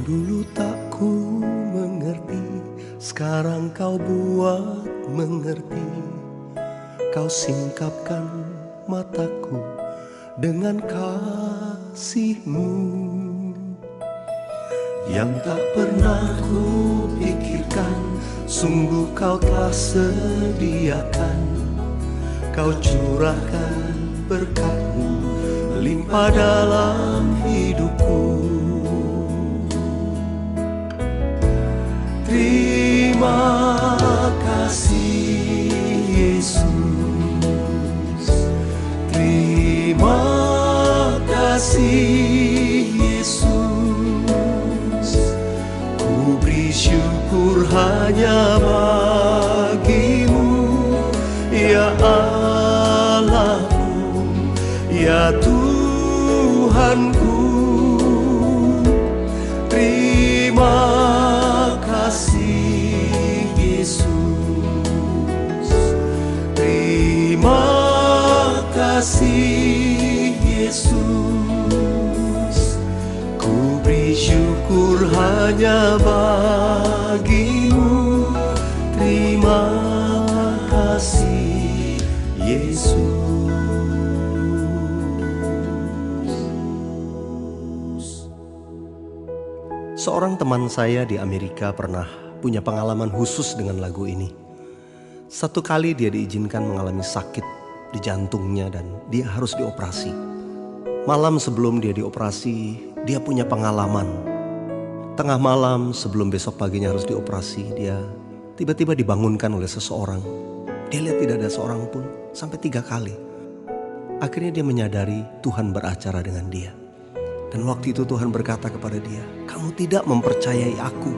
dulu tak ku mengerti, sekarang kau buat mengerti. Kau singkapkan mataku dengan kasih-Mu yang tak pernah ku pikirkan. Sungguh kau telah sediakan, kau curahkan berkat-Mu melimpah dalam hidupku. Terima kasih Yesus, terima kasih Yesus. Ku beri syukur hanya bagi-Mu, ya Allahku, ya Tuhanku. Terima kasih Yesus, terima kasih Yesus. Ku beri syukur hanya bagi-Mu. Terima kasih Yesus. Seorang teman saya di Amerika pernah punya pengalaman khusus dengan lagu ini. Satu kali dia diizinkan mengalami sakit di jantungnya dan dia harus dioperasi. Malam sebelum dia dioperasi, dia punya pengalaman. Tengah malam sebelum besok paginya harus dioperasi, dia tiba-tiba dibangunkan oleh seseorang. Dia lihat tidak ada seorang pun sampai 3 kali. Akhirnya dia menyadari Tuhan beracara dengan dia. Dan waktu itu Tuhan berkata kepada dia, "Kamu tidak mempercayai aku."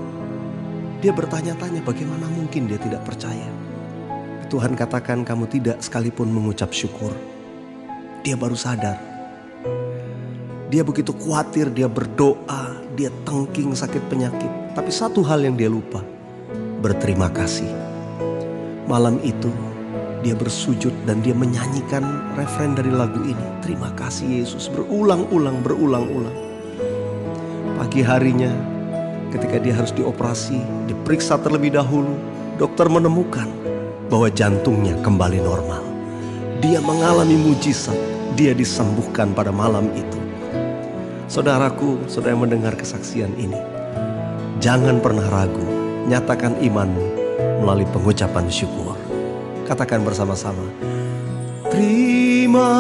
Dia bertanya-tanya bagaimana mungkin dia tidak percaya. Tuhan katakan, "Kamu tidak sekalipun mengucap syukur." Dia baru sadar. Dia begitu khawatir, dia berdoa, dia tengking sakit penyakit. Tapi satu hal yang dia lupa, berterima kasih. Malam itu dia bersujud dan dia menyanyikan refren dari lagu ini. Terima kasih Yesus, berulang-ulang. Pagi harinya ketika dia harus dioperasi, diperiksa terlebih dahulu, dokter menemukan bahwa jantungnya kembali normal. Dia mengalami mujizat, dia disembuhkan pada malam itu. Saudaraku, saudara yang mendengar kesaksian ini, jangan pernah ragu, nyatakan imanmu melalui pengucapan syukur. Katakan bersama-sama, terima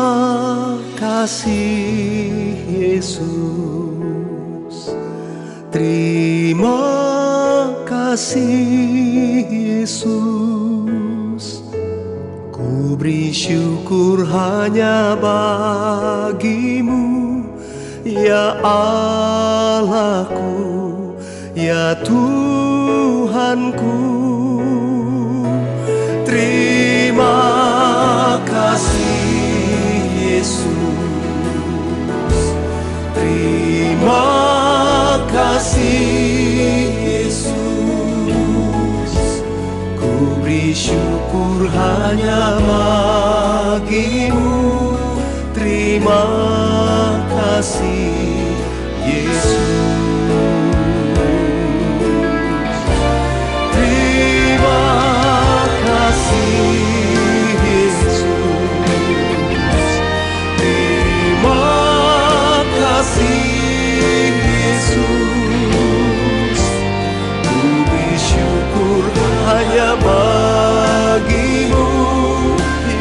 kasih Yesus, terima kasih Yesus. Ku beri syukur hanya bagi-Mu, ya Allahku, ya Tuhanku. Terima kasih Yesus, terima kasih Yesus. Ku beri syukur hanya bagi-Mu. Terima kasih Yesus. Hanya bagi-Mu,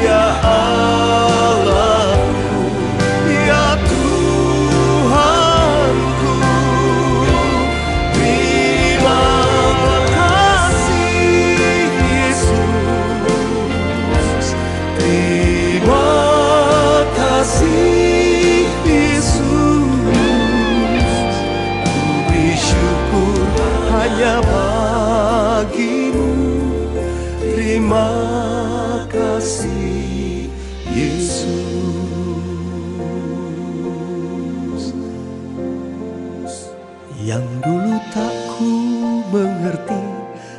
ya Allahku, ya Tuhanku. Terima kasih Yesus, terima kasih Yesus. Ku beri syukur hanya bagi-Mu. Terima kasih Yesus. Yang dulu tak ku mengerti,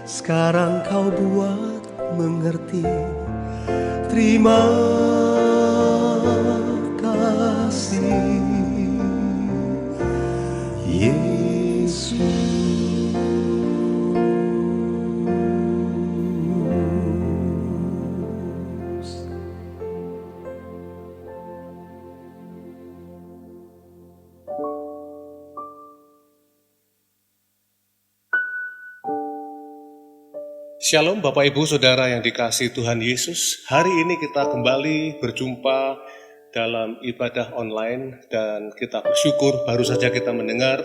sekarang Kau buat mengerti. Terima kasih Yesus. Shalom Bapak Ibu Saudara yang dikasihi Tuhan Yesus. Hari ini kita kembali berjumpa dalam ibadah online dan kita bersyukur baru saja kita mendengar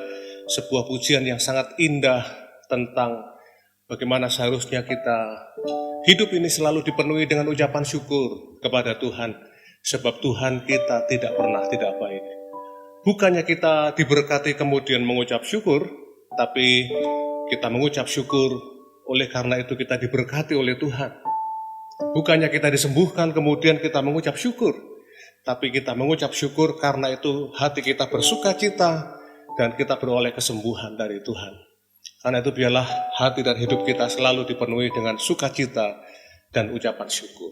sebuah pujian yang sangat indah tentang bagaimana seharusnya kita hidup ini selalu dipenuhi dengan ucapan syukur kepada Tuhan, sebab Tuhan kita tidak pernah tidak baik. Bukannya kita diberkati kemudian mengucap syukur, tapi kita mengucap syukur oleh karena itu kita diberkati oleh Tuhan. Bukannya kita disembuhkan kemudian kita mengucap syukur, tapi kita mengucap syukur karena itu hati kita bersuka cita dan kita beroleh kesembuhan dari Tuhan. Karena itu biarlah hati dan hidup kita selalu dipenuhi dengan sukacita dan ucapan syukur.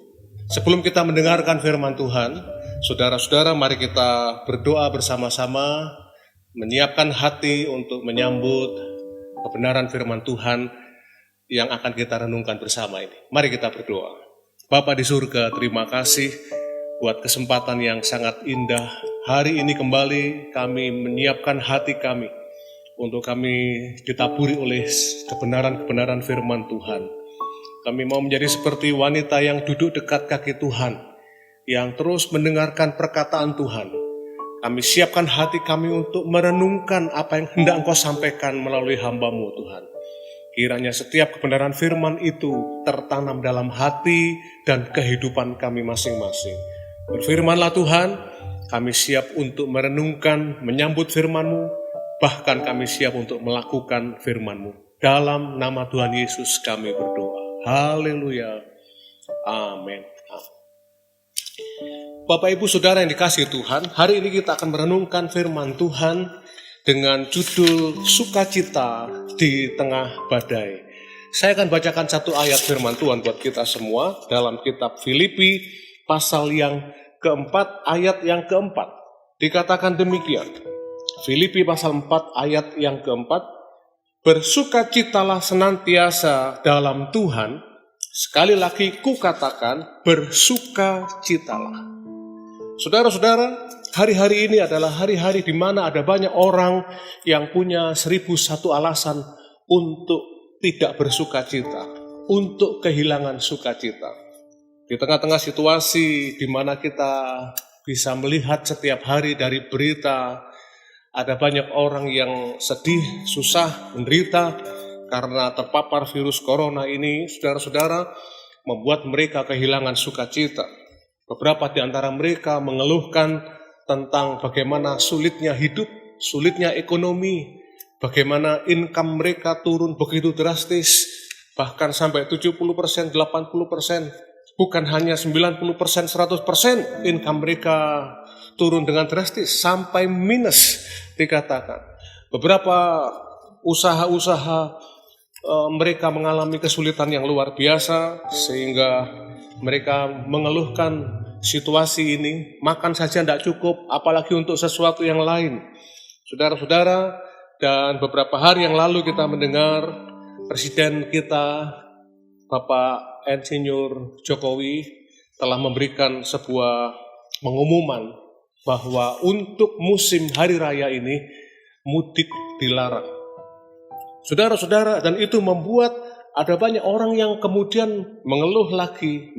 Sebelum kita mendengarkan firman Tuhan, saudara-saudara, mari kita berdoa bersama-sama, menyiapkan hati untuk menyambut kebenaran firman Tuhan yang akan kita renungkan bersama ini. Mari kita berdoa. Bapa di surga, terima kasih buat kesempatan yang sangat indah. Hari ini kembali kami menyiapkan hati kami untuk kami ditaburi oleh kebenaran-kebenaran firman Tuhan. Kami mau menjadi seperti wanita yang duduk dekat kaki Tuhan, yang terus mendengarkan perkataan Tuhan. Kami siapkan hati kami untuk merenungkan apa yang hendak Engkau sampaikan melalui hamba-Mu Tuhan. Kiranya setiap kebenaran firman itu tertanam dalam hati dan kehidupan kami masing-masing. Berfirmanlah Tuhan, kami siap untuk merenungkan, menyambut firman-Mu, bahkan kami siap untuk melakukan firman-Mu. Dalam nama Tuhan Yesus kami berdoa. Haleluya. Amin. Bapak Ibu Saudara yang dikasihi Tuhan, hari ini kita akan merenungkan firman Tuhan dengan judul Sukacita di Tengah Badai. Saya akan bacakan satu ayat firman Tuhan buat kita semua dalam kitab Filipi pasal yang keempat ayat yang keempat. Dikatakan demikian, Filipi pasal 4 ayat yang keempat, bersukacitalah senantiasa dalam Tuhan. Sekali lagi kukatakan, bersukacitalah. Saudara-saudara, hari-hari ini adalah hari-hari di mana ada banyak orang yang punya 1001 alasan untuk tidak bersukacita, untuk kehilangan sukacita. Di tengah-tengah situasi di mana kita bisa melihat setiap hari dari berita, ada banyak orang yang sedih, susah, menderita karena terpapar virus corona ini, saudara-saudara, membuat mereka kehilangan sukacita. Beberapa di antara mereka mengeluhkan tentang bagaimana sulitnya hidup, sulitnya ekonomi, bagaimana income mereka turun begitu drastis, bahkan sampai 70%, 80%, bukan hanya 90%, 100% income mereka turun dengan drastis, sampai minus dikatakan. Beberapa usaha-usaha mereka mengalami kesulitan yang luar biasa, sehingga mereka mengeluhkan situasi ini, makan saja tidak cukup, apalagi untuk sesuatu yang lain. Saudara-saudara, dan beberapa hari yang lalu kita mendengar Presiden kita, Bapak Insinyur Jokowi, telah memberikan sebuah pengumuman bahwa untuk musim hari raya ini, mudik dilarang. Saudara-saudara, dan itu membuat ada banyak orang yang kemudian mengeluh lagi.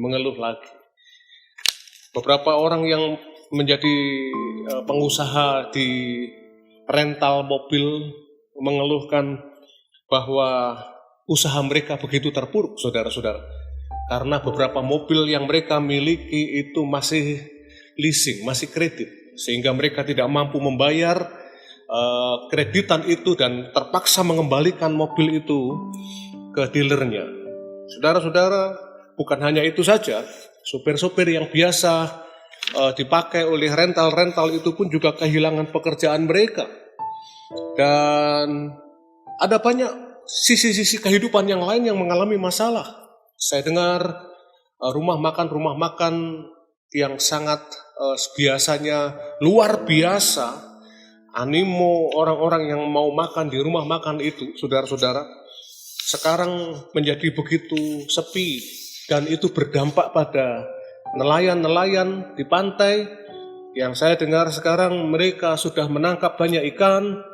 Beberapa orang yang menjadi pengusaha di rental mobil mengeluhkan bahwa usaha mereka begitu terpuruk, saudara-saudara. Karena beberapa mobil yang mereka miliki itu masih leasing, masih kredit. Sehingga mereka tidak mampu membayar kreditan itu dan terpaksa mengembalikan mobil itu ke dealernya. Saudara-saudara, bukan hanya itu saja, supir-supir yang biasa dipakai oleh rental-rental itu pun juga kehilangan pekerjaan mereka. Dan ada banyak sisi-sisi kehidupan yang lain yang mengalami masalah. Saya dengar rumah makan yang sangat biasanya luar biasa, animo orang-orang yang mau makan di rumah makan itu, saudara-saudara, sekarang menjadi begitu sepi, dan itu berdampak pada nelayan-nelayan di pantai. Yang saya dengar sekarang mereka sudah menangkap banyak ikan,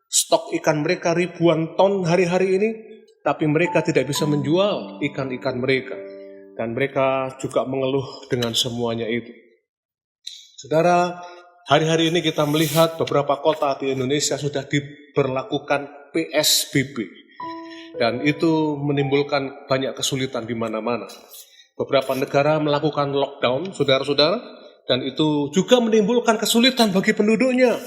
stok ikan mereka ribuan ton hari-hari ini, tapi mereka tidak bisa menjual ikan-ikan mereka. Dan mereka juga mengeluh dengan semuanya itu. Saudara, hari-hari ini kita melihat beberapa kota di Indonesia sudah diberlakukan PSBB. Dan itu menimbulkan banyak kesulitan di mana-mana. Beberapa negara melakukan lockdown, saudara-saudara, dan itu juga menimbulkan kesulitan bagi penduduknya.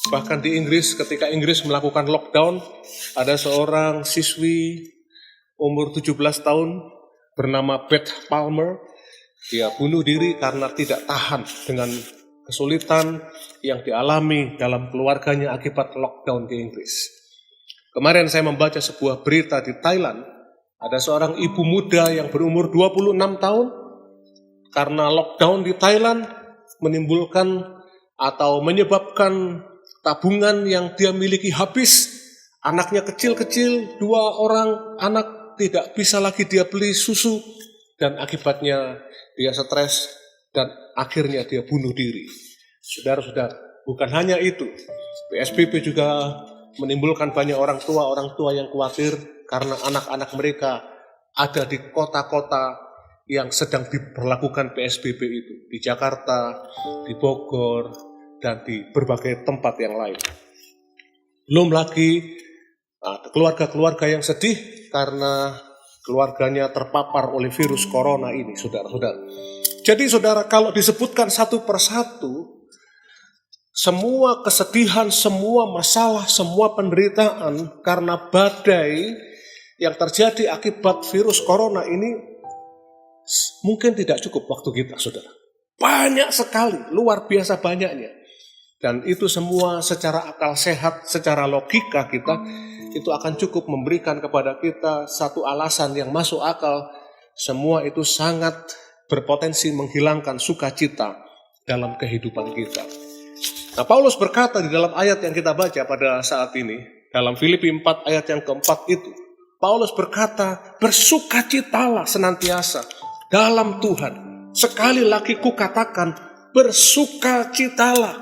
Bahkan di Inggris, ketika Inggris melakukan lockdown, ada seorang siswi umur 17 tahun bernama Beth Palmer. Dia bunuh diri karena tidak tahan dengan kesulitan yang dialami dalam keluarganya akibat lockdown di Inggris. Kemarin saya membaca sebuah berita di Thailand, ada seorang ibu muda yang berumur 26 tahun, karena lockdown di Thailand menimbulkan atau menyebabkan tabungan yang dia miliki habis. Anaknya kecil-kecil, 2 orang anak, tidak bisa lagi dia beli susu, dan akibatnya dia stres dan akhirnya dia bunuh diri. Saudara-saudara, bukan hanya itu, PSBB juga menimbulkan banyak orang tua yang khawatir karena anak-anak mereka ada di kota-kota yang sedang diberlakukan PSBB itu, di Jakarta, di Bogor, dan di berbagai tempat yang lain. Belum lagi keluarga-keluarga yang sedih karena keluarganya terpapar oleh virus corona ini, saudara-saudara. Jadi saudara, kalau disebutkan satu persatu, semua kesedihan, semua masalah, semua penderitaan karena badai yang terjadi akibat virus corona ini, mungkin tidak cukup waktu kita, saudara. Banyak sekali, luar biasa banyaknya. Dan itu semua secara akal sehat, secara logika kita, itu akan cukup memberikan kepada kita satu alasan yang masuk akal. Semua itu sangat berpotensi menghilangkan sukacita dalam kehidupan kita. Nah, Paulus berkata di dalam ayat yang kita baca pada saat ini, dalam Filipi 4 ayat yang keempat itu, Paulus berkata, bersukacitalah senantiasa dalam Tuhan. Sekali lagi kukatakan, bersukacitalah.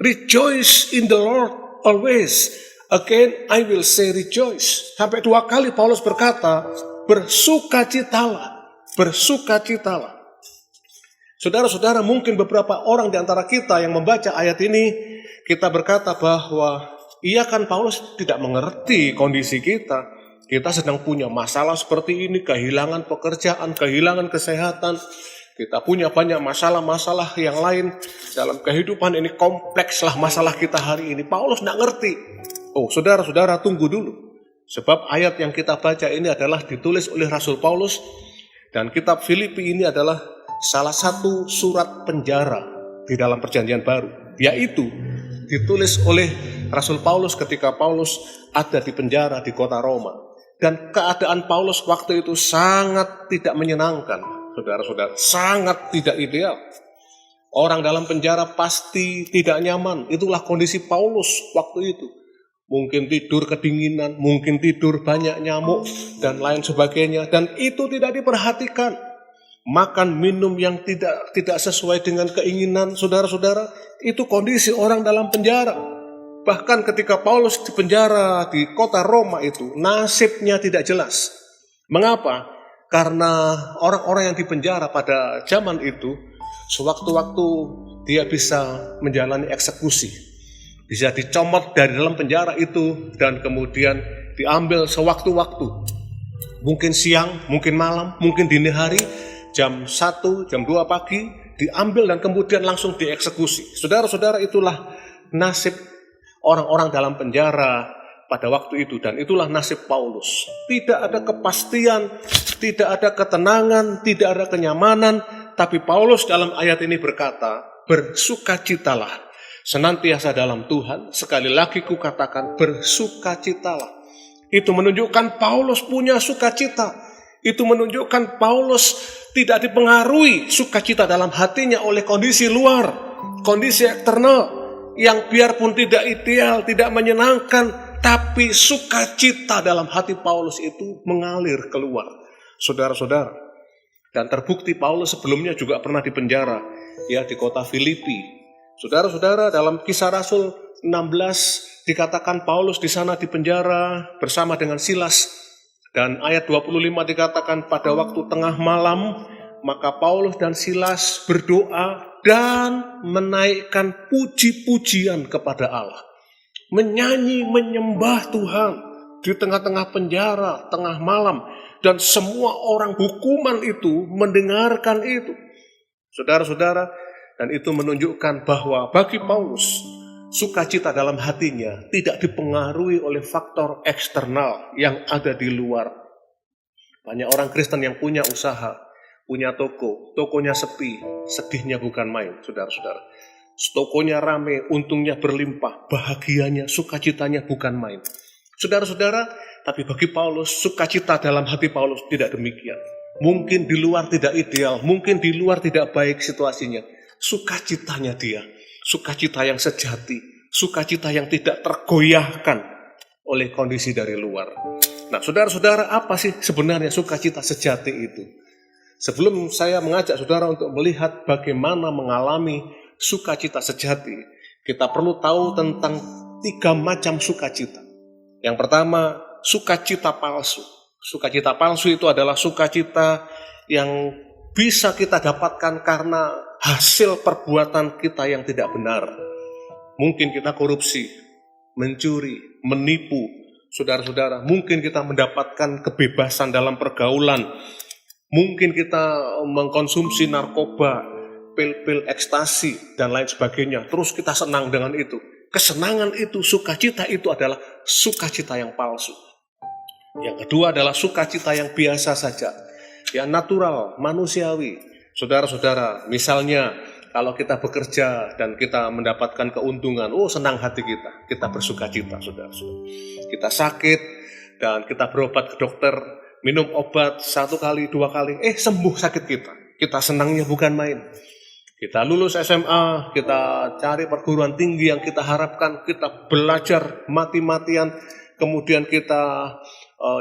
Rejoice in the Lord always. Again, I will say rejoice. Sampai 2 kali Paulus berkata, bersukacitalah, bersukacitalah. Saudara-saudara, mungkin beberapa orang di antara kita yang membaca ayat ini, kita berkata bahwa, iya kan Paulus tidak mengerti kondisi kita. Kita sedang punya masalah seperti ini, kehilangan pekerjaan, kehilangan kesehatan. Kita punya banyak masalah-masalah yang lain dalam kehidupan ini, kompleks lah masalah kita hari ini. Paulus tidak ngerti. Oh, saudara-saudara, tunggu dulu. Sebab ayat yang kita baca ini adalah ditulis oleh Rasul Paulus, dan kitab Filipi ini adalah salah satu surat penjara di dalam Perjanjian Baru, yaitu ditulis oleh Rasul Paulus ketika Paulus ada di penjara di kota Roma. Dan keadaan Paulus waktu itu sangat tidak menyenangkan, saudara-saudara, sangat tidak ideal. Orang dalam penjara pasti tidak nyaman. Itulah kondisi Paulus waktu itu. Mungkin tidur kedinginan, mungkin tidur banyak nyamuk, dan lain sebagainya. Dan itu tidak diperhatikan. Makan, minum yang tidak sesuai dengan keinginan saudara-saudara, itu kondisi orang dalam penjara. Bahkan ketika Paulus di penjara di kota Roma itu, nasibnya tidak jelas. Mengapa? Karena orang-orang yang dipenjara pada zaman itu, sewaktu-waktu dia bisa menjalani eksekusi. Bisa dicomot dari dalam penjara itu dan kemudian diambil sewaktu-waktu. Mungkin siang, mungkin malam, mungkin dini hari, jam 1, jam 2 pagi, diambil dan kemudian langsung dieksekusi. Saudara-saudara, itulah nasib orang-orang dalam penjara pada waktu itu, dan itulah nasib Paulus. Tidak ada kepastian, tidak ada ketenangan, tidak ada kenyamanan, tapi Paulus dalam ayat ini berkata, bersukacitalah senantiasa dalam Tuhan. Sekali lagi kukatakan, bersukacitalah. Itu menunjukkan Paulus punya sukacita. Itu menunjukkan Paulus tidak dipengaruhi sukacita dalam hatinya oleh kondisi luar, kondisi eksternal, yang biarpun tidak ideal, tidak menyenangkan, tapi sukacita dalam hati Paulus itu mengalir keluar, saudara-saudara. Dan terbukti Paulus sebelumnya juga pernah dipenjara, ya, di kota Filipi. Saudara-saudara, dalam Kisah Rasul 16 dikatakan Paulus di sana dipenjara bersama dengan Silas. Dan ayat 25 dikatakan pada waktu tengah malam, maka Paulus dan Silas berdoa dan menaikkan puji-pujian kepada Allah. Menyanyi, menyembah Tuhan di tengah-tengah penjara, tengah malam. Dan semua orang hukuman itu mendengarkan itu. Saudara-saudara, dan itu menunjukkan bahwa bagi Paulus, sukacita dalam hatinya tidak dipengaruhi oleh faktor eksternal yang ada di luar. Banyak orang Kristen yang punya usaha, punya toko, tokonya sepi, sedihnya bukan main, saudara-saudara. Tokonya rame, untungnya berlimpah, bahagianya, sukacitanya bukan main. Saudara-saudara, tapi bagi Paulus, sukacita dalam hati Paulus tidak demikian. Mungkin di luar tidak ideal, mungkin di luar tidak baik situasinya. Sukacitanya dia, sukacita yang sejati, sukacita yang tidak tergoyahkan oleh kondisi dari luar. Nah, saudara-saudara, apa sih sebenarnya sukacita sejati itu? Sebelum saya mengajak saudara untuk melihat bagaimana mengalami sukacita sejati, kita perlu tahu tentang 3 macam sukacita. Yang pertama, sukacita palsu. Sukacita palsu itu adalah sukacita yang bisa kita dapatkan karena hasil perbuatan kita yang tidak benar. Mungkin kita korupsi, mencuri, menipu, saudara-saudara. Mungkin kita mendapatkan kebebasan dalam pergaulan. Mungkin kita mengkonsumsi narkoba, pil-pil ekstasi, dan lain sebagainya. Terus kita senang dengan itu. Kesenangan itu, sukacita itu adalah sukacita yang palsu. Yang kedua adalah sukacita yang biasa saja, yang natural, manusiawi. Saudara-saudara, misalnya kalau kita bekerja dan kita mendapatkan keuntungan, senang hati kita bersukacita, saudara-saudara. Kita sakit dan kita berobat ke dokter, minum obat 1 kali, 2 kali, sembuh sakit kita senangnya bukan main. Kita lulus SMA, kita cari perguruan tinggi yang kita harapkan, kita belajar mati-matian, kemudian kita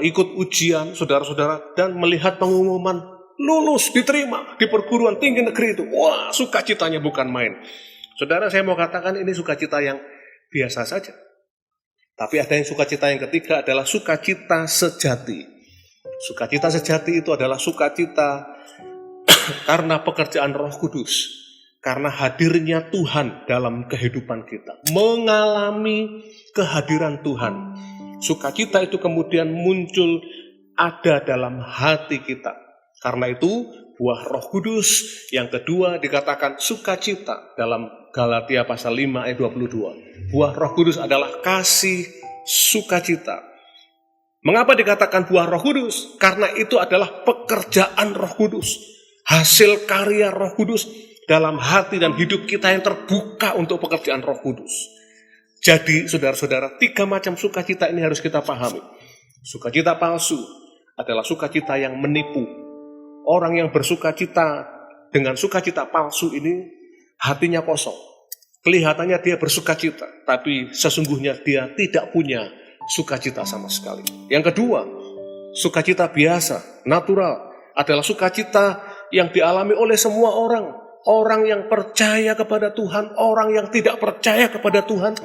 ikut ujian, saudara-saudara, dan melihat pengumuman lulus, diterima di perguruan tinggi negeri itu. Wah, sukacitanya bukan main. Saudara, saya mau katakan ini sukacita yang biasa saja. Tapi ada yang sukacita yang ketiga adalah sukacita sejati. Sukacita sejati itu adalah sukacita karena pekerjaan Roh Kudus, karena hadirnya Tuhan dalam kehidupan kita, mengalami kehadiran Tuhan. Sukacita itu kemudian muncul ada dalam hati kita. Karena itu buah Roh Kudus yang kedua dikatakan sukacita dalam Galatia pasal 5 ayat 22. Buah Roh Kudus adalah kasih, sukacita. Mengapa dikatakan buah Roh Kudus? Karena itu adalah pekerjaan Roh Kudus, hasil karya Roh Kudus dalam hati dan hidup kita yang terbuka untuk pekerjaan Roh Kudus. Jadi saudara-saudara, 3 macam sukacita ini harus kita pahami. Sukacita palsu adalah sukacita yang menipu. Orang yang bersukacita dengan sukacita palsu ini hatinya kosong. Kelihatannya dia bersukacita, tapi sesungguhnya dia tidak punya sukacita sama sekali. Yang kedua, sukacita biasa, natural, adalah sukacita yang dialami oleh semua orang. Orang yang percaya kepada Tuhan, orang yang tidak percaya kepada Tuhan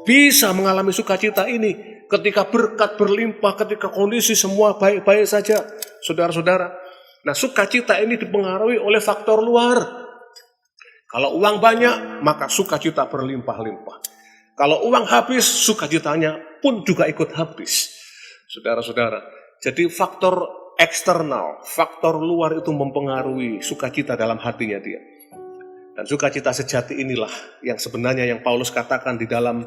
bisa mengalami sukacita ini ketika berkat berlimpah, ketika kondisi semua baik-baik saja, saudara-saudara. Nah, sukacita ini dipengaruhi oleh faktor luar. Kalau uang banyak, maka sukacita berlimpah-limpah. Kalau uang habis, sukacitanya pun juga ikut habis, saudara-saudara. Jadi faktor eksternal, faktor luar itu mempengaruhi sukacita dalam hatinya dia. Dan sukacita sejati inilah yang sebenarnya yang Paulus katakan di dalam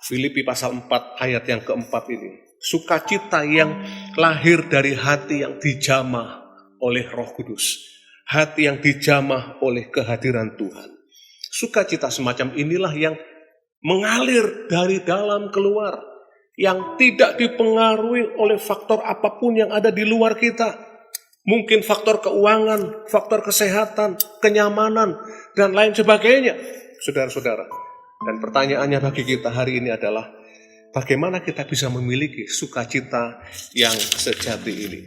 Filipi pasal 4 ayat yang keempat ini. Sukacita yang lahir dari hati yang dijamah oleh Roh Kudus. Hati yang dijamah oleh kehadiran Tuhan. Sukacita semacam inilah yang mengalir dari dalam keluar. Yang tidak dipengaruhi oleh faktor apapun yang ada di luar kita. Mungkin faktor keuangan, faktor kesehatan, kenyamanan, dan lain sebagainya, saudara-saudara. Dan pertanyaannya bagi kita hari ini adalah, bagaimana kita bisa memiliki sukacita yang sejati ini?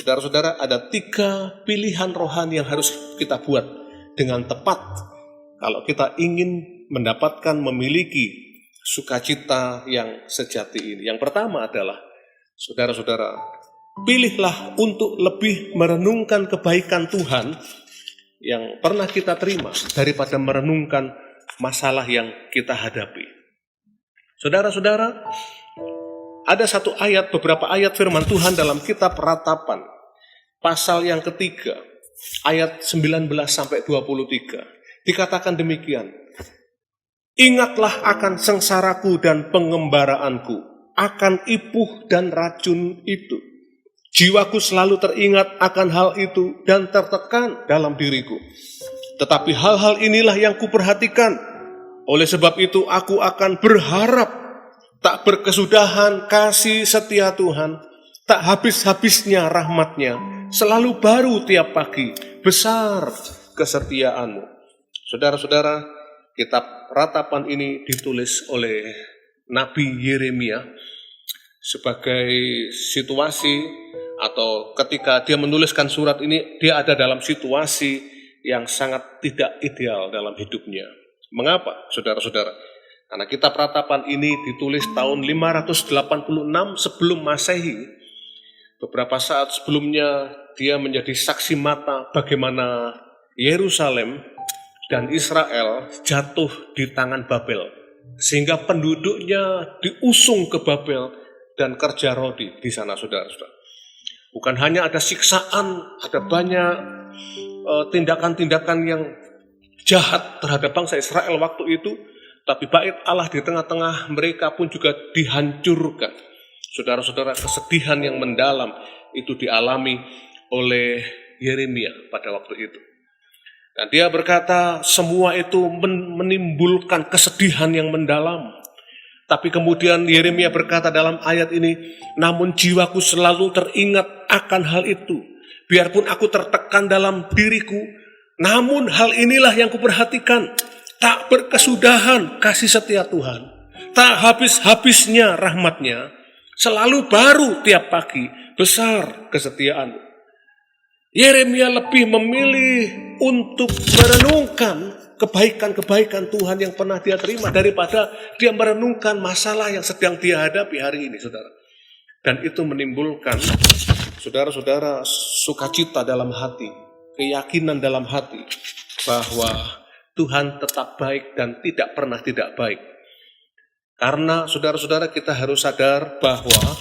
Saudara-saudara, ada 3 pilihan rohani yang harus kita buat dengan tepat kalau kita ingin mendapatkan, memiliki sukacita yang sejati ini. Yang pertama adalah, saudara-saudara, pilihlah untuk lebih merenungkan kebaikan Tuhan yang pernah kita terima daripada merenungkan masalah yang kita hadapi. Saudara-saudara, ada beberapa ayat firman Tuhan dalam kitab Ratapan, pasal yang ketiga, ayat 19 sampai 23. Dikatakan demikian, ingatlah akan sengsaraku dan pengembaraanku, akan ipuh dan racun itu. Jiwaku selalu teringat akan hal itu dan tertekan dalam diriku. Tetapi hal-hal inilah yang kuperhatikan. Oleh sebab itu aku akan berharap, tak berkesudahan kasih setia Tuhan, tak habis-habisnya rahmatnya, selalu baru tiap pagi, besar kesetiaanmu. Saudara-saudara, kitab Ratapan ini ditulis oleh Nabi Yeremia sebagai situasi atau ketika dia menuliskan surat ini, dia ada dalam situasi yang sangat tidak ideal dalam hidupnya. Mengapa, saudara-saudara? Karena kitab Ratapan ini ditulis tahun 586 sebelum Masehi. Beberapa saat sebelumnya dia menjadi saksi mata bagaimana Yerusalem dan Israel jatuh di tangan Babel, sehingga penduduknya diusung ke Babel dan kerja rodi di sana, saudara-saudara. Bukan hanya ada siksaan, ada banyak tindakan-tindakan yang jahat terhadap bangsa Israel waktu itu, tapi bait Allah di tengah-tengah mereka pun juga dihancurkan. Saudara-saudara, kesedihan yang mendalam itu dialami oleh Yeremia pada waktu itu. Dan dia berkata, semua itu menimbulkan kesedihan yang mendalam. Tapi kemudian Yeremia berkata dalam ayat ini, namun jiwaku selalu teringat akan hal itu. Biarpun aku tertekan dalam diriku, namun hal inilah yang kuperhatikan. Tak berkesudahan kasih setia Tuhan, tak habis-habisnya rahmatnya, selalu baru tiap pagi, besar kesetiaan. Yeremia lebih memilih untuk merenungkan kebaikan-kebaikan Tuhan yang pernah dia terima daripada dia merenungkan masalah yang sedang dia hadapi hari ini, saudara. Dan itu menimbulkan, saudara-saudara, sukacita dalam hati, keyakinan dalam hati bahwa Tuhan tetap baik dan tidak pernah tidak baik. Karena saudara-saudara, kita harus sadar bahwa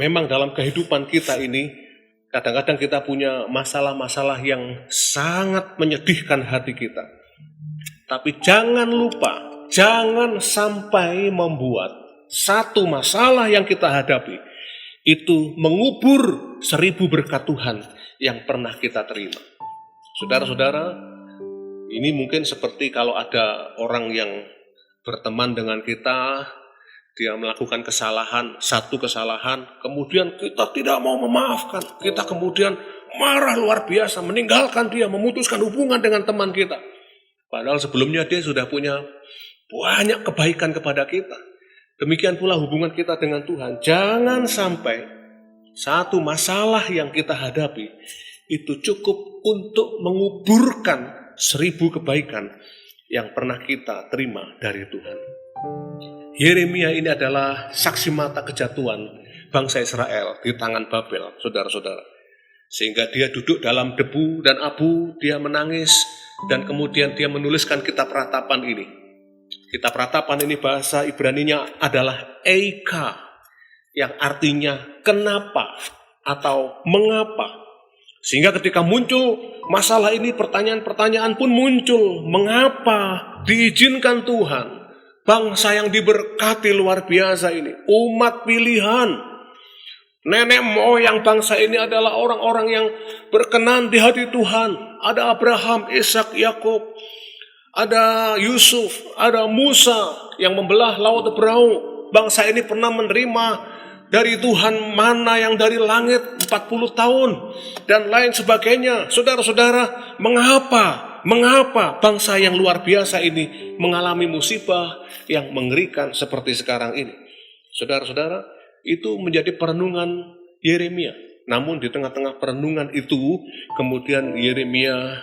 memang dalam kehidupan kita ini kadang-kadang kita punya masalah-masalah yang sangat menyedihkan hati kita. Tapi jangan lupa, jangan sampai membuat satu masalah yang kita hadapi itu mengubur 1000 berkat Tuhan yang pernah kita terima. Saudara-saudara, ini mungkin seperti kalau ada orang yang berteman dengan kita, dia melakukan satu kesalahan, kemudian kita tidak mau memaafkan, kita kemudian marah luar biasa, meninggalkan dia, memutuskan hubungan dengan teman kita. Padahal sebelumnya dia sudah punya banyak kebaikan kepada kita. Demikian pula hubungan kita dengan Tuhan. Jangan sampai satu masalah yang kita hadapi itu cukup untuk menguburkan 1000 kebaikan yang pernah kita terima dari Tuhan. Yeremia ini adalah saksi mata kejatuhan bangsa Israel di tangan Babel, saudara-saudara. Sehingga dia duduk dalam debu dan abu, dia menangis, dan kemudian dia menuliskan kitab Ratapan ini. Kitab Ratapan ini bahasa Ibraninya adalah Eika, yang artinya kenapa atau mengapa. Sehingga ketika muncul masalah ini, pertanyaan-pertanyaan pun muncul. Mengapa diizinkan Tuhan bangsa yang diberkati luar biasa ini, umat pilihan, nenek moyang bangsa ini adalah orang-orang yang berkenan di hati Tuhan. Ada Abraham, Ishak, Yakub, ada Yusuf, ada Musa yang membelah laut Teberau. Bangsa ini pernah menerima dari Tuhan mana yang dari langit 40 tahun dan lain sebagainya. Saudara-saudara, mengapa bangsa yang luar biasa ini mengalami musibah yang mengerikan seperti sekarang ini? Saudara-saudara, itu menjadi perenungan Yeremia. Namun di tengah-tengah perenungan itu, kemudian Yeremia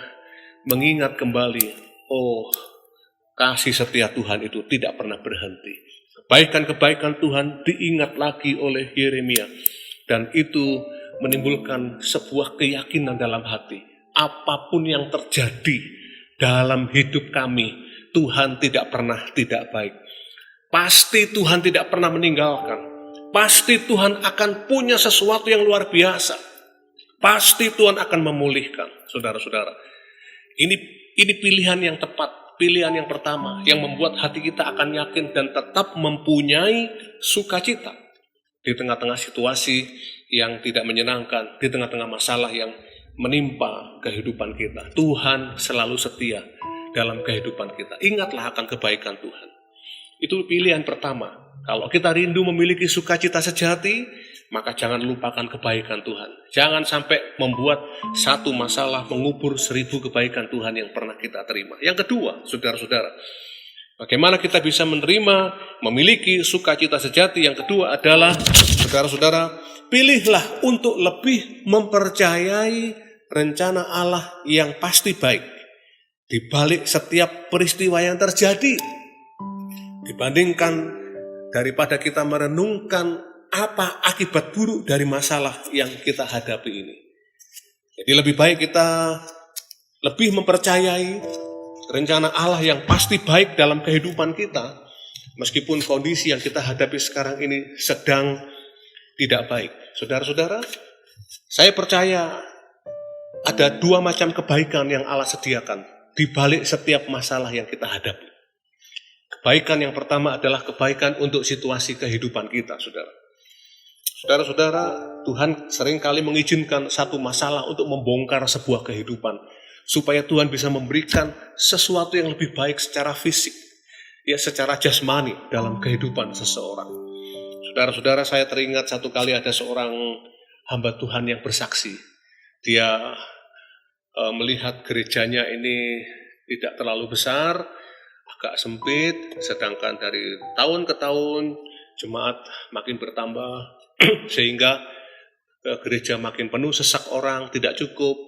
mengingat kembali, oh, kasih setia Tuhan itu tidak pernah berhenti. Kebaikan-kebaikan Tuhan diingat lagi oleh Yeremia. Dan itu menimbulkan sebuah keyakinan dalam hati. Apapun yang terjadi dalam hidup kami, Tuhan tidak pernah tidak baik. Pasti Tuhan tidak pernah meninggalkan. Pasti Tuhan akan punya sesuatu yang luar biasa. Pasti Tuhan akan memulihkan, saudara-saudara. Ini pilihan yang tepat, pilihan yang pertama, yang membuat hati kita akan yakin dan tetap mempunyai sukacita di tengah-tengah situasi yang tidak menyenangkan, di tengah-tengah masalah yang menimpa kehidupan kita. Tuhan selalu setia dalam kehidupan kita. Ingatlah akan kebaikan Tuhan. Itu pilihan pertama. Kalau kita rindu memiliki sukacita sejati, maka jangan lupakan kebaikan Tuhan. Jangan sampai membuat satu masalah mengubur 1000 kebaikan Tuhan yang pernah kita terima. Yang kedua, saudara-saudara, bagaimana kita bisa menerima, memiliki sukacita sejati? Yang kedua adalah, saudara-saudara, pilihlah untuk lebih mempercayai rencana Allah yang pasti baik di balik setiap peristiwa yang terjadi. Dibandingkan daripada kita merenungkan apa akibat buruk dari masalah yang kita hadapi ini. Jadi lebih baik kita lebih mempercayai rencana Allah yang pasti baik dalam kehidupan kita, meskipun kondisi yang kita hadapi sekarang ini sedang tidak baik. Saudara-saudara, saya percaya ada 2 macam kebaikan yang Allah sediakan di balik setiap masalah yang kita hadapi. Kebaikan yang pertama adalah kebaikan untuk situasi kehidupan kita, saudara. Saudara-saudara, Tuhan seringkali mengizinkan satu masalah untuk membongkar sebuah kehidupan, supaya Tuhan bisa memberikan sesuatu yang lebih baik secara fisik, ya secara jasmani dalam kehidupan seseorang. Saudara-saudara, saya teringat satu kali ada seorang hamba Tuhan yang bersaksi. Dia melihat gerejanya ini tidak terlalu besar, agak sempit, sedangkan dari tahun ke tahun jemaat makin bertambah, sehingga gereja makin penuh, sesak orang, tidak cukup,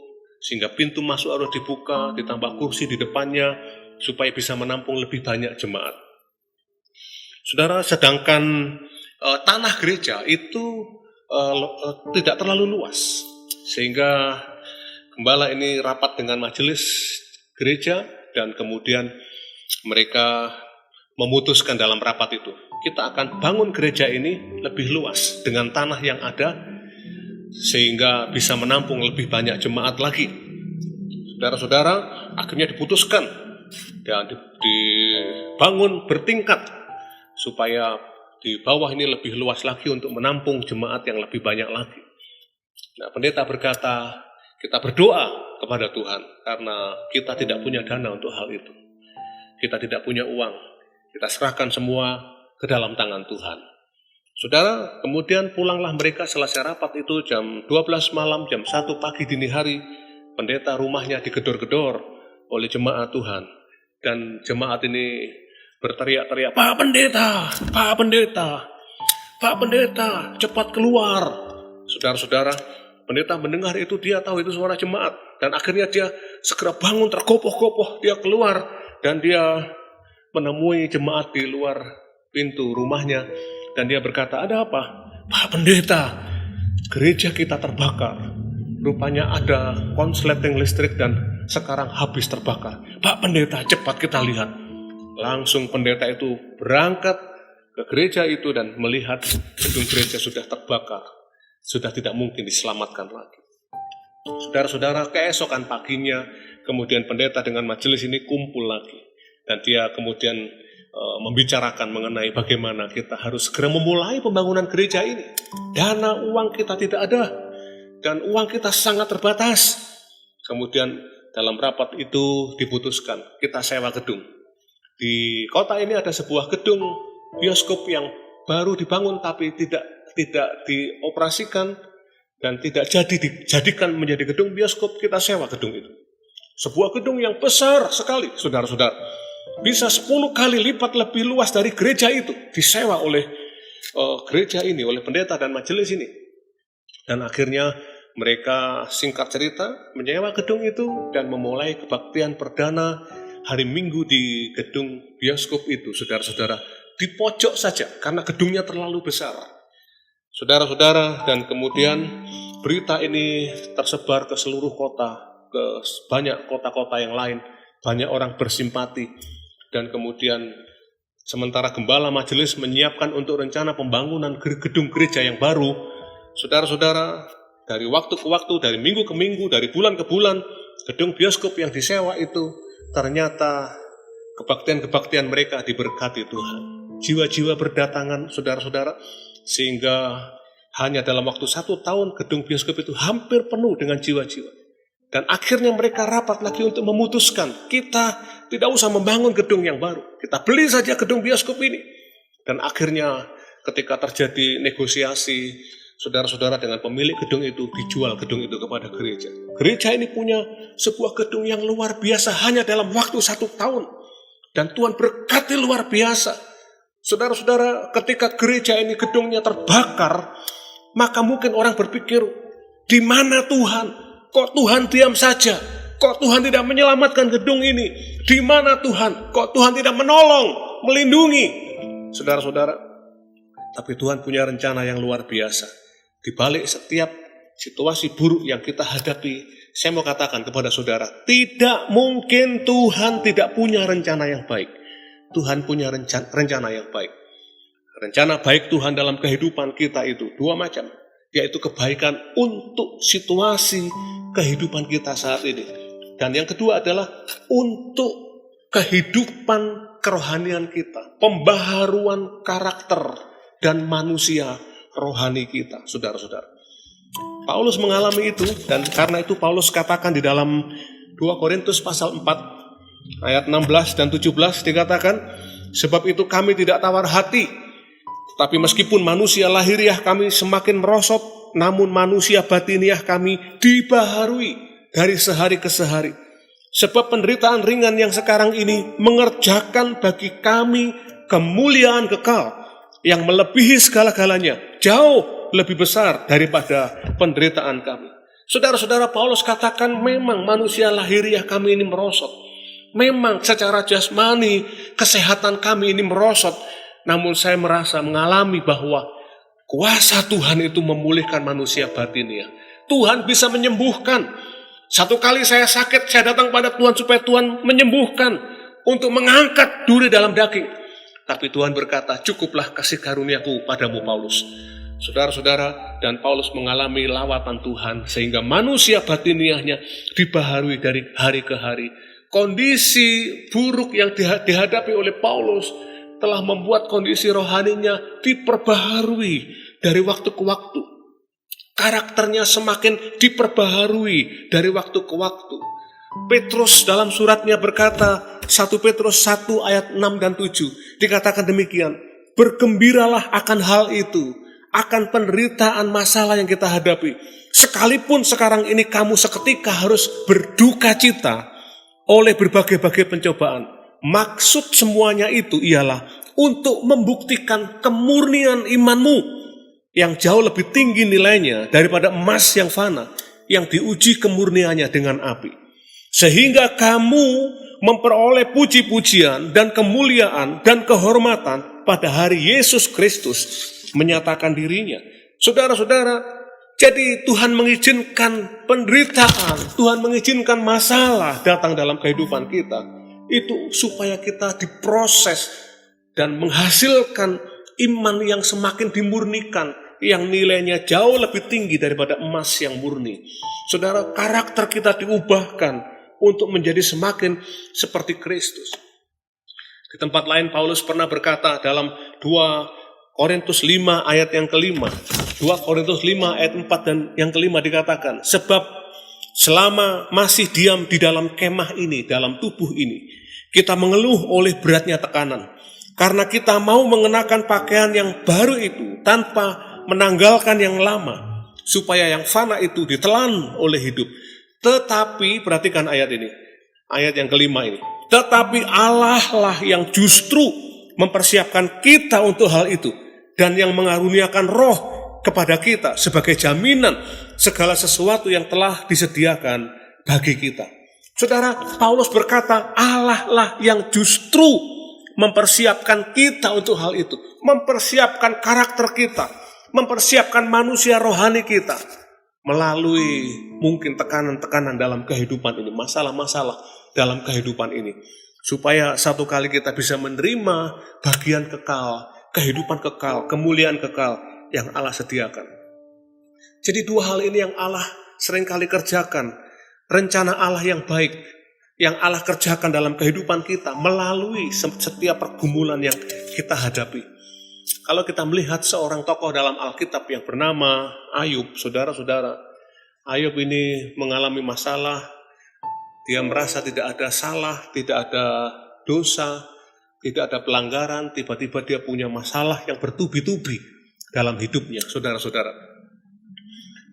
sehingga pintu masuk harus dibuka, ditambah kursi di depannya, supaya bisa menampung lebih banyak jemaat. Saudara, sedangkan tanah gereja itu tidak terlalu luas, sehingga gembala ini rapat dengan majelis gereja, dan kemudian mereka memutuskan dalam rapat itu, kita akan bangun gereja ini lebih luas dengan tanah yang ada, sehingga bisa menampung lebih banyak jemaat lagi. Saudara-saudara, akhirnya diputuskan dan dibangun bertingkat, supaya di bawah ini lebih luas lagi untuk menampung jemaat yang lebih banyak lagi. Nah, pendeta berkata, kita berdoa kepada Tuhan, karena kita tidak punya dana untuk hal itu. Kita tidak punya uang. Kita serahkan semua ke dalam tangan Tuhan. Saudara, kemudian pulanglah mereka selesai rapat itu jam 12 malam, jam 1 pagi dini hari, pendeta rumahnya digedor-gedor oleh jemaat Tuhan. Dan jemaat ini berteriak-teriak, Pak Pendeta, Pak Pendeta, Pak Pendeta, cepat keluar. Saudara-saudara, pendeta mendengar itu, dia tahu itu suara jemaat. Dan akhirnya dia segera bangun, tergopoh-gopoh, dia keluar. Dan dia menemui jemaat di luar pintu rumahnya. Dan dia berkata, ada apa? Pak Pendeta, gereja kita terbakar. Rupanya ada konsleting listrik dan sekarang habis terbakar. Pak Pendeta, cepat kita lihat. Langsung pendeta itu berangkat ke gereja itu dan melihat gedung gereja sudah terbakar. Sudah tidak mungkin diselamatkan lagi. Saudara-saudara, keesokan paginya, kemudian pendeta dengan majelis ini kumpul lagi. Dan dia kemudian membicarakan mengenai bagaimana kita harus segera memulai pembangunan gereja ini. Dana uang kita tidak ada, dan uang kita sangat terbatas. Kemudian dalam rapat itu diputuskan, kita sewa gedung. Di kota ini ada sebuah gedung bioskop yang baru dibangun, tapi tidak dioperasikan dan tidak dijadikan menjadi gedung bioskop. Kita sewa gedung itu. Sebuah gedung yang besar sekali, saudara-saudara. Bisa 10 kali lipat lebih luas dari gereja itu. Disewa oleh gereja ini, oleh pendeta dan majelis ini. Dan akhirnya mereka, singkat cerita, menyewa gedung itu dan memulai kebaktian perdana hari Minggu di gedung bioskop itu, saudara-saudara. Di pojok saja, karena gedungnya terlalu besar. Saudara-saudara, dan kemudian berita ini tersebar ke seluruh kota, ke banyak kota-kota yang lain, banyak orang bersimpati, dan kemudian sementara gembala majelis menyiapkan untuk rencana pembangunan gedung gereja yang baru, saudara-saudara, dari waktu ke waktu, dari minggu ke minggu, dari bulan ke bulan, gedung bioskop yang disewa itu ternyata kebaktian-kebaktian mereka diberkati Tuhan. Jiwa-jiwa berdatangan, saudara-saudara, sehingga hanya dalam waktu 1 tahun gedung bioskop itu hampir penuh dengan jiwa-jiwa. Dan akhirnya mereka rapat lagi untuk memutuskan, kita tidak usah membangun gedung yang baru, kita beli saja gedung bioskop ini. Dan akhirnya ketika terjadi negosiasi, saudara-saudara, dengan pemilik gedung itu, dijual gedung itu kepada gereja. Gereja ini punya sebuah gedung yang luar biasa hanya dalam waktu 1 tahun. Dan Tuhan berkati luar biasa. Saudara-saudara, ketika gereja ini gedungnya terbakar, maka mungkin orang berpikir, di mana Tuhan? Kok Tuhan diam saja? Kok Tuhan tidak menyelamatkan gedung ini? Di mana Tuhan? Kok Tuhan tidak menolong, melindungi? Saudara-saudara, tapi Tuhan punya rencana yang luar biasa. Di balik setiap situasi buruk yang kita hadapi, saya mau katakan kepada saudara, tidak mungkin Tuhan tidak punya rencana yang baik. Tuhan punya rencana yang baik. Rencana baik Tuhan dalam kehidupan kita itu 2 macam, yaitu kebaikan untuk situasi kehidupan kita saat ini. Dan yang kedua adalah untuk kehidupan kerohanian kita, pembaharuan karakter dan manusia rohani kita, saudara-saudara. Paulus mengalami itu, dan karena itu Paulus katakan di dalam 2 Korintus pasal 4 ayat 16 dan 17 dikatakan, sebab itu kami tidak tawar hati, tapi meskipun manusia lahiriah kami semakin merosot, namun manusia batiniah kami dibaharui dari sehari ke sehari. Sebab penderitaan ringan yang sekarang ini mengerjakan bagi kami kemuliaan kekal yang melebihi segala-galanya, jauh lebih besar daripada penderitaan kami. Saudara-saudara, Paulus katakan memang manusia lahiriah kami ini merosot. Memang secara jasmani kesehatan kami ini merosot. Namun saya merasa mengalami bahwa kuasa Tuhan itu memulihkan manusia batiniah. Tuhan bisa menyembuhkan. Satu kali saya sakit, saya datang pada Tuhan supaya Tuhan menyembuhkan, untuk mengangkat duri dalam daging. Tapi Tuhan berkata, cukuplah kasih karuniaku padamu Paulus. Saudara-saudara, dan Paulus mengalami lawatan Tuhan sehingga manusia batiniahnya dibaharui dari hari ke hari. Kondisi buruk yang dihadapi oleh Paulus telah membuat kondisi rohaninya diperbaharui dari waktu ke waktu. Karakternya semakin diperbaharui dari waktu ke waktu. Petrus dalam suratnya berkata, 1 Petrus 1 ayat 6 dan 7, dikatakan demikian, bergembiralah akan hal itu, akan penderitaan masalah yang kita hadapi. Sekalipun sekarang ini kamu seketika harus berduka cita oleh berbagai-bagai pencobaan. Maksud semuanya itu ialah untuk membuktikan kemurnian imanmu yang jauh lebih tinggi nilainya daripada emas yang fana, yang diuji kemurniannya dengan api. Sehingga kamu memperoleh puji-pujian dan kemuliaan dan kehormatan pada hari Yesus Kristus menyatakan dirinya. Saudara-saudara, jadi Tuhan mengizinkan penderitaan, Tuhan mengizinkan masalah datang dalam kehidupan kita, itu supaya kita diproses dan menghasilkan iman yang semakin dimurnikan, yang nilainya jauh lebih tinggi daripada emas yang murni. Saudara, karakter kita diubahkan untuk menjadi semakin seperti Kristus. Di tempat lain Paulus pernah berkata dalam 2 Korintus 5 ayat yang kelima, 2 Korintus 5 ayat 4 dan yang kelima dikatakan, sebab selama masih diam di dalam kemah ini, dalam tubuh ini, kita mengeluh oleh beratnya tekanan. Karena kita mau mengenakan pakaian yang baru itu tanpa menanggalkan yang lama, supaya yang fana itu ditelan oleh hidup. Tetapi, perhatikan ayat ini, ayat yang kelima ini. Tetapi Allah lah yang justru mempersiapkan kita untuk hal itu, dan yang mengaruniakan roh kepada kita sebagai jaminan segala sesuatu yang telah disediakan bagi kita. Saudara, Paulus berkata, Allah lah yang justru mempersiapkan kita untuk hal itu, mempersiapkan karakter kita, mempersiapkan manusia rohani kita melalui mungkin tekanan-tekanan dalam kehidupan ini, masalah-masalah dalam kehidupan ini, supaya satu kali kita bisa menerima bagian kekal, kehidupan kekal, kemuliaan kekal yang Allah sediakan. Jadi dua hal ini yang Allah seringkali kerjakan, rencana Allah yang baik, yang Allah kerjakan dalam kehidupan kita melalui setiap pergumulan yang kita hadapi. Kalau kita melihat seorang tokoh dalam Alkitab yang bernama Ayub, saudara-saudara, Ayub ini mengalami masalah, dia merasa tidak ada salah, tidak ada dosa, tidak ada pelanggaran, tiba-tiba dia punya masalah yang bertubi-tubi dalam hidupnya, saudara-saudara.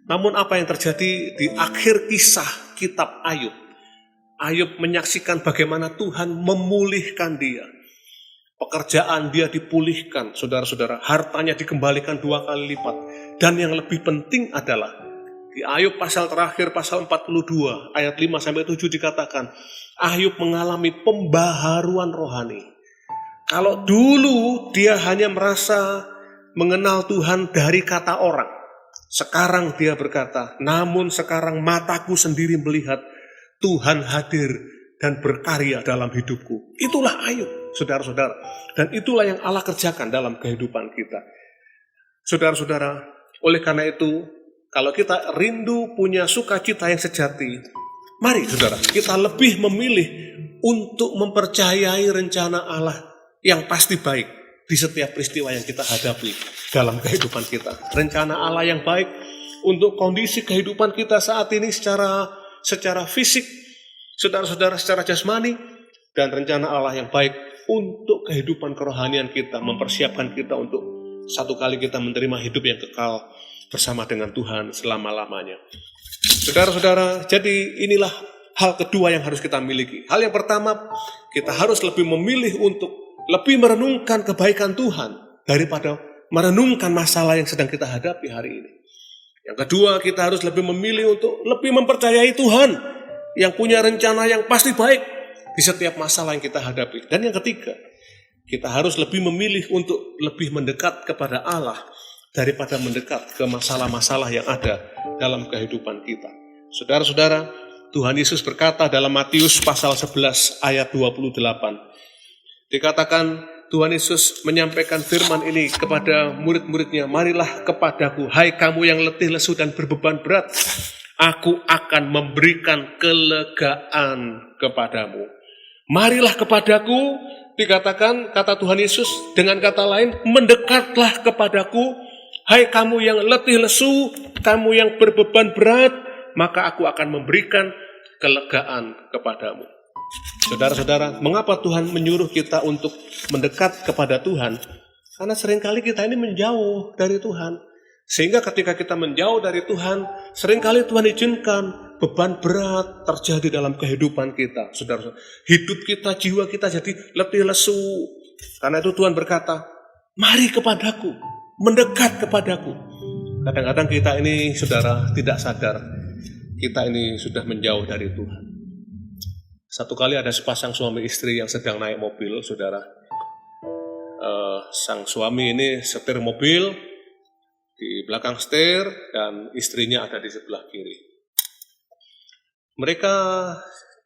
Namun apa yang terjadi di akhir kisah kitab Ayub? Ayub menyaksikan bagaimana Tuhan memulihkan dia. Pekerjaan dia dipulihkan, saudara-saudara. Hartanya dikembalikan 2 kali lipat. Dan yang lebih penting adalah, di Ayub pasal terakhir, pasal 42, ayat 5-7 dikatakan, Ayub mengalami pembaharuan rohani. Kalau dulu dia hanya merasa mengenal Tuhan dari kata orang, sekarang dia berkata, namun sekarang mataku sendiri melihat Tuhan hadir dan berkarya dalam hidupku. Itulah Ayub, saudara-saudara. Dan itulah yang Allah kerjakan dalam kehidupan kita. Saudara-saudara, oleh karena itu, kalau kita rindu punya sukacita yang sejati, mari saudara, kita lebih memilih untuk mempercayai rencana Allah yang pasti baik di setiap peristiwa yang kita hadapi dalam kehidupan kita. Rencana Allah yang baik untuk kondisi kehidupan kita saat ini secara fisik, saudara-saudara, secara jasmani, dan rencana Allah yang baik untuk kehidupan kerohanian kita, mempersiapkan kita untuk satu kali kita menerima hidup yang kekal bersama dengan Tuhan selama-lamanya. Saudara-saudara, jadi inilah hal kedua yang harus kita miliki. Hal yang pertama, kita harus lebih memilih untuk lebih merenungkan kebaikan Tuhan daripada merenungkan masalah yang sedang kita hadapi hari ini. Yang kedua, kita harus lebih memilih untuk lebih mempercayai Tuhan yang punya rencana yang pasti baik di setiap masalah yang kita hadapi. Dan yang ketiga, kita harus lebih memilih untuk lebih mendekat kepada Allah daripada mendekat ke masalah-masalah yang ada dalam kehidupan kita. Saudara-saudara, Tuhan Yesus berkata dalam Matius pasal 11 ayat 28. Dikatakan Tuhan Yesus menyampaikan firman ini kepada murid-muridnya, marilah kepadaku, hai kamu yang letih lesu dan berbeban berat, aku akan memberikan kelegaan kepadamu. Marilah kepadaku, dikatakan kata Tuhan Yesus, dengan kata lain, mendekatlah kepadaku, hai kamu yang letih lesu, kamu yang berbeban berat, maka aku akan memberikan kelegaan kepadamu. Saudara-saudara, mengapa Tuhan menyuruh kita untuk mendekat kepada Tuhan? Karena seringkali kita ini menjauh dari Tuhan. Sehingga ketika kita menjauh dari Tuhan, seringkali Tuhan izinkan beban berat terjadi dalam kehidupan kita. Saudara-saudara, hidup kita, jiwa kita jadi letih lesu. Karena itu Tuhan berkata, mari kepadaku, mendekat kepadaku. Kadang-kadang kita ini, saudara, tidak sadar, kita ini sudah menjauh dari Tuhan. Satu kali ada sepasang suami istri yang sedang naik mobil, saudara. Sang suami ini setir mobil, di belakang setir, dan istrinya ada di sebelah kiri. Mereka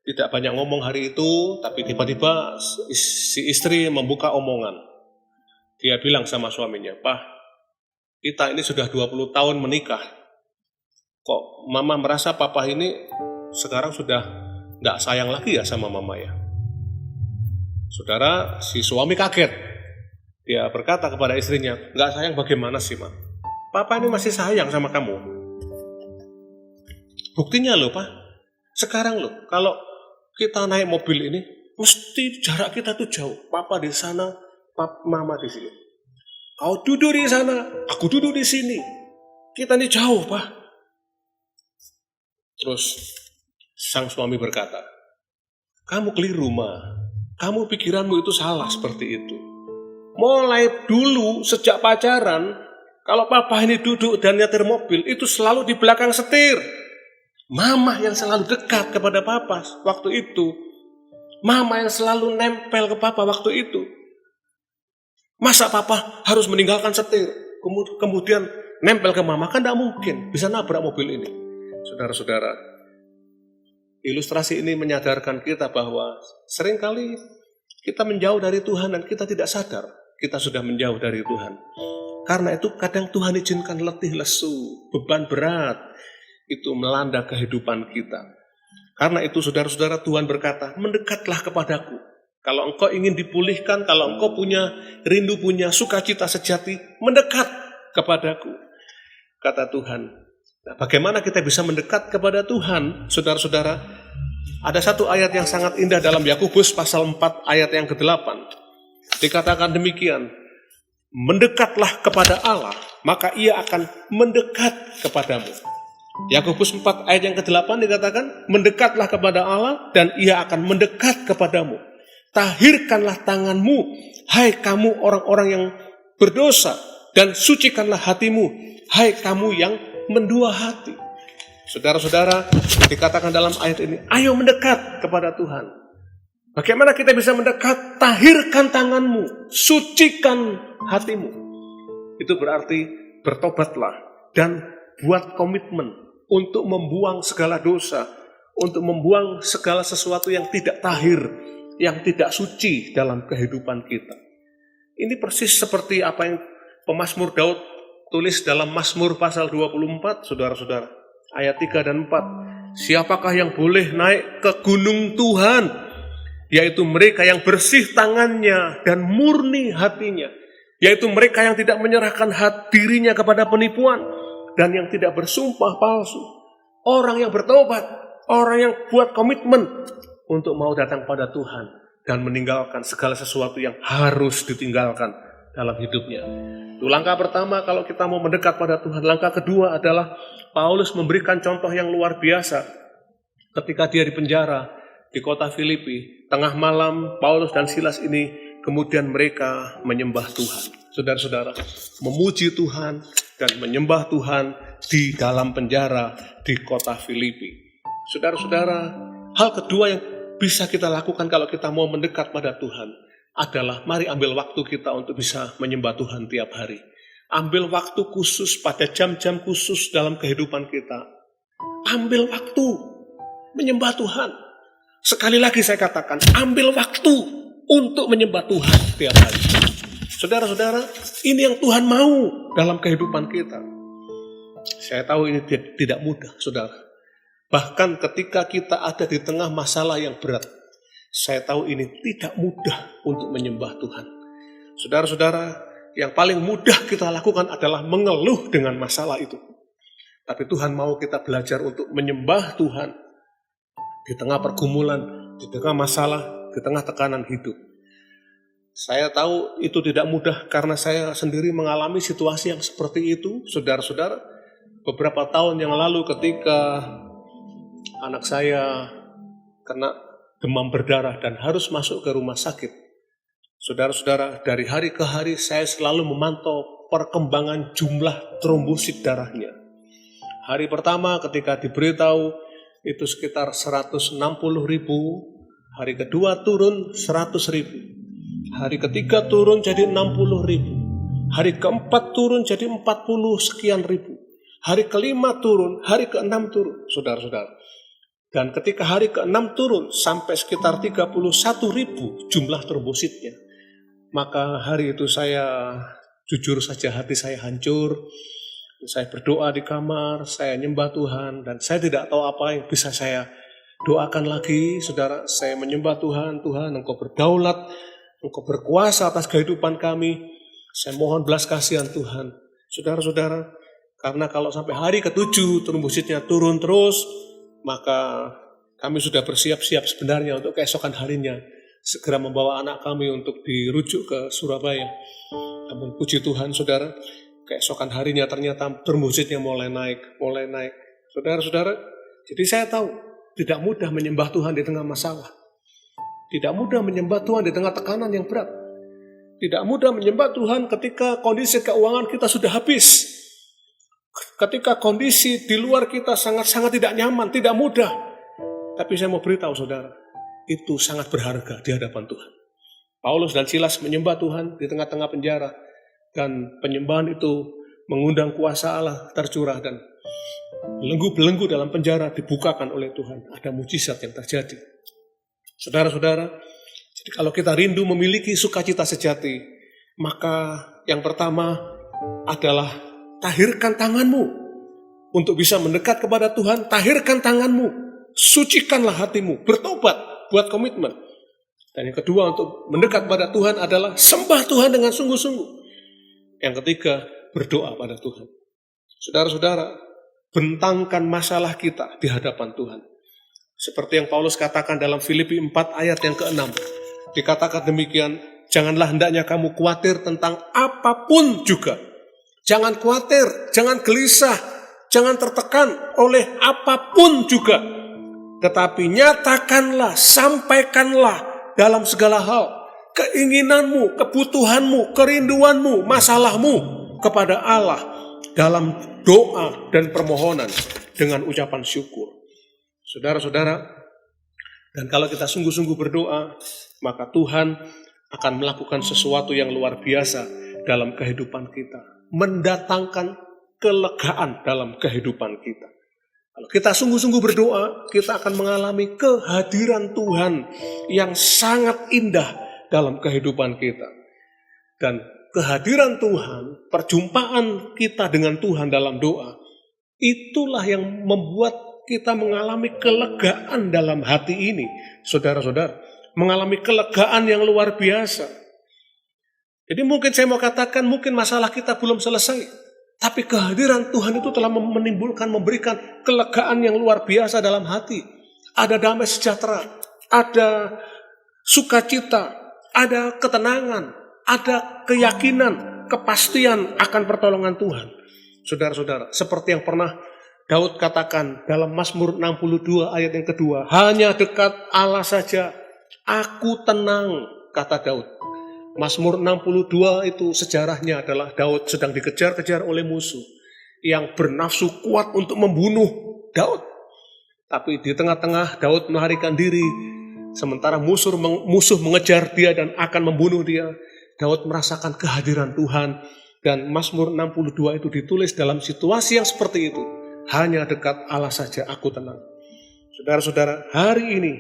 tidak banyak ngomong hari itu, tapi tiba-tiba si istri membuka omongan. Dia bilang sama suaminya, Pak, kita ini sudah 20 tahun menikah. Kok mama merasa papa ini sekarang sudah nggak sayang lagi ya sama mama ya? Saudara, si suami kaget. Dia berkata kepada istrinya, nggak sayang bagaimana sih, Ma? Papa ini masih sayang sama kamu. Buktinya loh, Pak. Sekarang loh, kalau kita naik mobil ini, mesti jarak kita tuh jauh. Papa di sana, mama di sini. Kau duduk di sana, aku duduk di sini. Kita ini jauh, Pak. Terus sang suami berkata, kamu keliru, Ma. Kamu pikiranmu itu salah seperti itu. Mulai dulu sejak pacaran, kalau papa ini duduk dan nyetir mobil, itu selalu di belakang setir. Mama yang selalu dekat kepada papa waktu itu. Mama yang selalu nempel ke papa waktu itu. Masa papa harus meninggalkan setir? kemudian nempel ke mama, kan tidak mungkin bisa nabrak mobil ini. Saudara-saudara, ilustrasi ini menyadarkan kita bahwa seringkali kita menjauh dari Tuhan dan kita tidak sadar kita sudah menjauh dari Tuhan. Karena itu kadang Tuhan izinkan letih lesu, beban berat itu melanda kehidupan kita. Karena itu saudara-saudara, Tuhan berkata, mendekatlah kepadaku. Kalau engkau ingin dipulihkan, kalau engkau punya rindu, punya sukacita sejati, mendekat kepadaku, kata Tuhan. Nah, bagaimana kita bisa mendekat kepada Tuhan, saudara-saudara? Ada satu ayat yang sangat indah dalam Yakobus pasal 4 ayat yang ke-8. Dikatakan demikian, mendekatlah kepada Allah, maka ia akan mendekat kepadamu. Yakobus 4 ayat yang ke-8 dikatakan, mendekatlah kepada Allah dan ia akan mendekat kepadamu. Tahirkanlah tanganmu, hai kamu orang-orang yang berdosa, dan sucikanlah hatimu, hai kamu yang mendua hati. Saudara-saudara, dikatakan dalam ayat ini, ayo mendekat kepada Tuhan. Bagaimana kita bisa mendekat? Tahirkan tanganmu, sucikan hatimu. Itu berarti bertobatlah dan buat komitmen untuk membuang segala dosa, untuk membuang segala sesuatu yang tidak tahir, yang tidak suci dalam kehidupan kita. Ini persis seperti apa yang pemazmur Daud tulis dalam Mazmur pasal 24, saudara-saudara. Ayat 3 dan 4. Siapakah yang boleh naik ke gunung Tuhan? Yaitu mereka yang bersih tangannya dan murni hatinya. Yaitu mereka yang tidak menyerahkan dirinya kepada penipuan dan yang tidak bersumpah palsu. Orang yang bertobat, orang yang buat komitmen untuk mau datang pada Tuhan dan meninggalkan segala sesuatu yang harus ditinggalkan dalam hidupnya. Itu langkah pertama kalau kita mau mendekat pada Tuhan. Langkah kedua adalah Paulus memberikan contoh yang luar biasa ketika dia di penjara di kota Filipi. Tengah malam Paulus dan Silas ini kemudian mereka menyembah Tuhan. Saudara-saudara, memuji Tuhan dan menyembah Tuhan di dalam penjara di kota Filipi. Saudara-saudara, hal kedua yang bisa kita lakukan kalau kita mau mendekat pada Tuhan adalah mari ambil waktu kita untuk bisa menyembah Tuhan tiap hari. Ambil waktu khusus pada jam-jam khusus dalam kehidupan kita. Ambil waktu menyembah Tuhan. Sekali lagi saya katakan, ambil waktu untuk menyembah Tuhan tiap hari. Saudara-saudara, ini yang Tuhan mau dalam kehidupan kita. Saya tahu ini tidak mudah, saudara. Bahkan ketika kita ada di tengah masalah yang berat, saya tahu ini tidak mudah untuk menyembah Tuhan. Saudara-saudara, yang paling mudah kita lakukan adalah mengeluh dengan masalah itu. Tapi Tuhan mau kita belajar untuk menyembah Tuhan di tengah pergumulan, di tengah masalah, di tengah tekanan hidup. Saya tahu itu tidak mudah karena saya sendiri mengalami situasi yang seperti itu, saudara-saudara. Beberapa tahun yang lalu ketika anak saya kena demam berdarah dan harus masuk ke rumah sakit. Saudara-saudara, dari hari ke hari saya selalu memantau perkembangan jumlah trombosit darahnya. Hari pertama ketika diberitahu itu sekitar 160.000, hari kedua turun 100.000, hari ketiga turun jadi 60.000, hari keempat turun jadi 40 sekian ribu, hari kelima turun, hari keenam turun, saudara-saudara. Dan ketika hari ke-6 turun sampai sekitar 31.000 jumlah trombositnya, maka hari itu saya jujur saja hati saya hancur. Saya berdoa di kamar, saya nyembah Tuhan, dan saya tidak tahu apa yang bisa saya doakan lagi. Saudara, saya menyembah Tuhan, Tuhan Engkau berdaulat, Engkau berkuasa atas kehidupan kami. Saya mohon belas kasihan Tuhan. Saudara-saudara, karena kalau sampai hari ke-7 trombositnya turun terus, maka kami sudah bersiap-siap sebenarnya untuk keesokan harinya segera membawa anak kami untuk dirujuk ke Surabaya. Namun puji Tuhan saudara, keesokan harinya ternyata trombositnya mulai naik. Saudara-saudara, jadi saya tahu tidak mudah menyembah Tuhan di tengah masalah. Tidak mudah menyembah Tuhan di tengah tekanan yang berat. Tidak mudah menyembah Tuhan ketika kondisi keuangan kita sudah habis. Ketika kondisi di luar kita sangat-sangat tidak nyaman, tidak mudah. Tapi saya mau beritahu saudara, itu sangat berharga di hadapan Tuhan. Paulus dan Silas menyembah Tuhan di tengah-tengah penjara. Dan penyembahan itu mengundang kuasa Allah tercurah dan belenggu-belenggu dalam penjara dibukakan oleh Tuhan. Ada mujizat yang terjadi. Saudara-saudara, jadi kalau kita rindu memiliki sukacita sejati, maka yang pertama adalah tahirkan tanganmu. Untuk bisa mendekat kepada Tuhan, tahirkan tanganmu. Sucikanlah hatimu, bertobat, buat komitmen. Dan yang kedua untuk mendekat pada Tuhan adalah sembah Tuhan dengan sungguh-sungguh. Yang ketiga, berdoa pada Tuhan. Saudara-saudara, bentangkan masalah kita di hadapan Tuhan. Seperti yang Paulus katakan dalam Filipi 4 ayat yang ke-6. Dikatakan demikian, janganlah hendaknya kamu khawatir tentang apapun juga. Jangan khawatir, jangan gelisah, jangan tertekan oleh apapun juga. Tetapi nyatakanlah, sampaikanlah dalam segala hal keinginanmu, kebutuhanmu, kerinduanmu, masalahmu kepada Allah dalam doa dan permohonan dengan ucapan syukur. Saudara-saudara, dan kalau kita sungguh-sungguh berdoa, maka Tuhan akan melakukan sesuatu yang luar biasa dalam kehidupan kita. Mendatangkan kelegaan dalam kehidupan kita. Kalau kita sungguh-sungguh berdoa, kita akan mengalami kehadiran Tuhan yang sangat indah dalam kehidupan kita. Dan kehadiran Tuhan, perjumpaan kita dengan Tuhan dalam doa, itulah yang membuat kita mengalami kelegaan dalam hati ini. Saudara-saudara, mengalami kelegaan yang luar biasa. Jadi mungkin saya mau katakan, mungkin masalah kita belum selesai. Tapi kehadiran Tuhan itu telah menimbulkan, memberikan kelegaan yang luar biasa dalam hati. Ada damai sejahtera, ada sukacita, ada ketenangan, ada keyakinan, kepastian akan pertolongan Tuhan. Saudara-saudara, seperti yang pernah Daud katakan dalam Mazmur 62 ayat yang kedua, hanya dekat Allah saja, aku tenang, kata Daud. Mazmur 62 itu sejarahnya adalah Daud sedang dikejar-kejar oleh musuh yang bernafsu kuat untuk membunuh Daud. Tapi di tengah-tengah Daud melarikan diri, sementara musuh mengejar dia dan akan membunuh dia. Daud merasakan kehadiran Tuhan dan Mazmur 62 itu ditulis dalam situasi yang seperti itu. Hanya dekat Allah saja aku tenang. Saudara-saudara, hari ini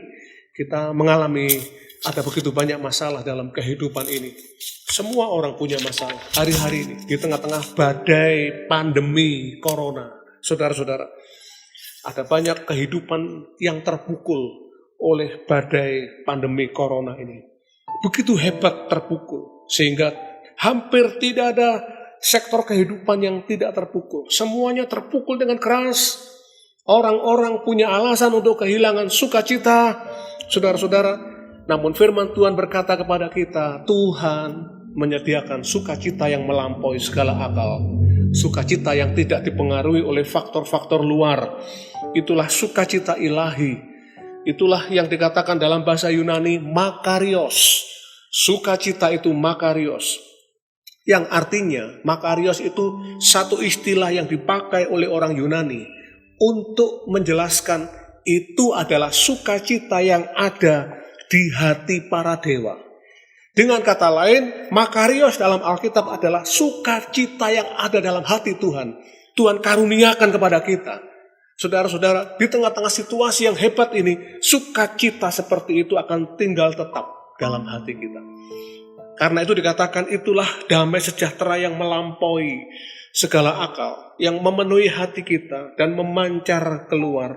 kita mengalami ada begitu banyak masalah dalam kehidupan ini. Semua orang punya masalah hari-hari ini di tengah-tengah badai pandemi corona. Saudara-saudara, ada banyak kehidupan yang terpukul oleh badai pandemi corona ini. Begitu hebat terpukul sehingga hampir tidak ada sektor kehidupan yang tidak terpukul. Semuanya terpukul dengan keras. Orang-orang punya alasan untuk kehilangan sukacita. Saudara-saudara, namun firman Tuhan berkata kepada kita, Tuhan menyediakan sukacita yang melampaui segala akal. Sukacita yang tidak dipengaruhi oleh faktor-faktor luar. Itulah sukacita ilahi. Itulah yang dikatakan dalam bahasa Yunani makarios. Sukacita itu makarios. Yang artinya makarios itu satu istilah yang dipakai oleh orang Yunani untuk menjelaskan itu adalah sukacita yang ada di hati para dewa. Dengan kata lain, makarios dalam Alkitab adalah sukacita yang ada dalam hati Tuhan. Tuhan karuniakan kepada kita. Saudara-saudara, di tengah-tengah situasi yang hebat ini, sukacita seperti itu akan tinggal tetap dalam hati kita. Karena itu dikatakan itulah damai sejahtera yang melampaui segala akal, yang memenuhi hati kita dan memancar keluar.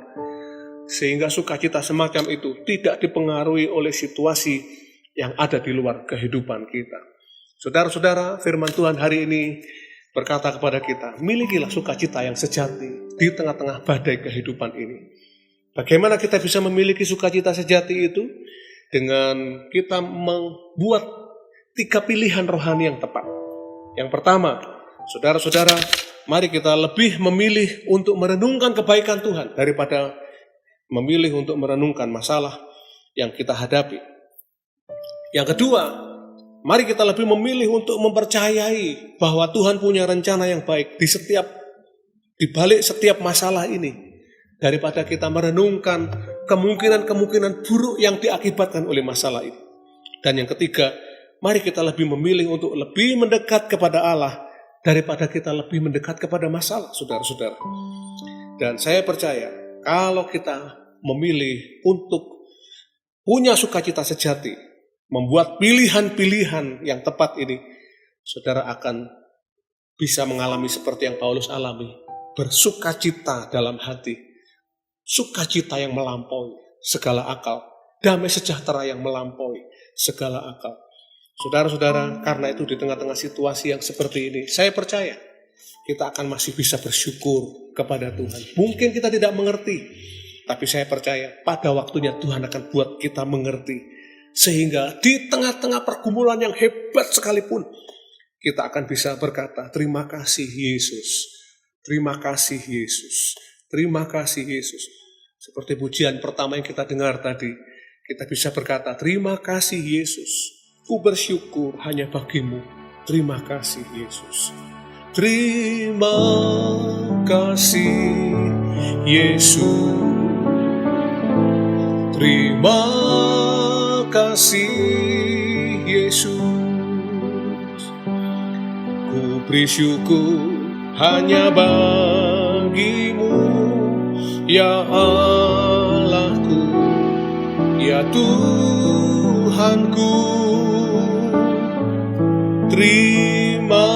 Sehingga sukacita semacam itu tidak dipengaruhi oleh situasi yang ada di luar kehidupan kita. Saudara-saudara, firman Tuhan hari ini berkata kepada kita, milikilah sukacita yang sejati di tengah-tengah badai kehidupan ini. Bagaimana kita bisa memiliki sukacita sejati itu? Dengan kita membuat 3 pilihan rohani yang tepat. Yang pertama, saudara-saudara, mari kita lebih memilih untuk merenungkan kebaikan Tuhan daripada memilih untuk merenungkan masalah yang kita hadapi. Yang kedua, mari kita lebih memilih untuk mempercayai bahwa Tuhan punya rencana yang baik di balik setiap masalah ini, daripada kita merenungkan kemungkinan-kemungkinan buruk yang diakibatkan oleh masalah ini. Dan yang ketiga, Mari kita lebih memilih untuk lebih mendekat kepada Allah daripada kita lebih mendekat kepada masalah, saudara-saudara. Dan saya percaya kalau kita memilih untuk punya sukacita sejati, membuat pilihan-pilihan yang tepat ini, saudara akan bisa mengalami seperti yang Paulus alami, bersukacita dalam hati, sukacita yang melampaui segala akal, damai sejahtera yang melampaui segala akal. Saudara-saudara, karena itu di tengah-tengah situasi yang seperti ini, saya percaya kita akan masih bisa bersyukur kepada Tuhan. Mungkin kita tidak mengerti, tapi saya percaya pada waktunya Tuhan akan buat kita mengerti. Sehingga di tengah-tengah pergumulan yang hebat sekalipun, kita akan bisa berkata, terima kasih Yesus, terima kasih Yesus, terima kasih Yesus. Seperti pujian pertama yang kita dengar tadi, kita bisa berkata, terima kasih Yesus, ku bersyukur hanya bagimu, terima kasih Yesus. Terima kasih Yesus, terima kasih Yesus, ku beri syukur hanya bagimu, ya Allahku, ya Tuhanku. Terima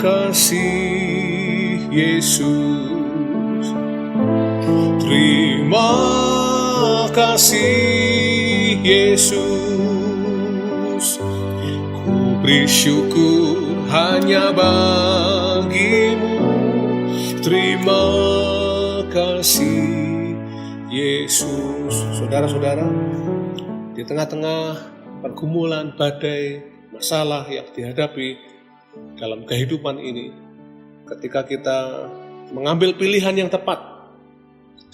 kasih Yesus, terima kasih Yesus, ku beri syukur hanya bagimu, terima kasih Yesus. Saudara-saudara, di tengah-tengah pergumulan, badai, masalah yang dihadapi dalam kehidupan ini, ketika kita mengambil pilihan yang tepat,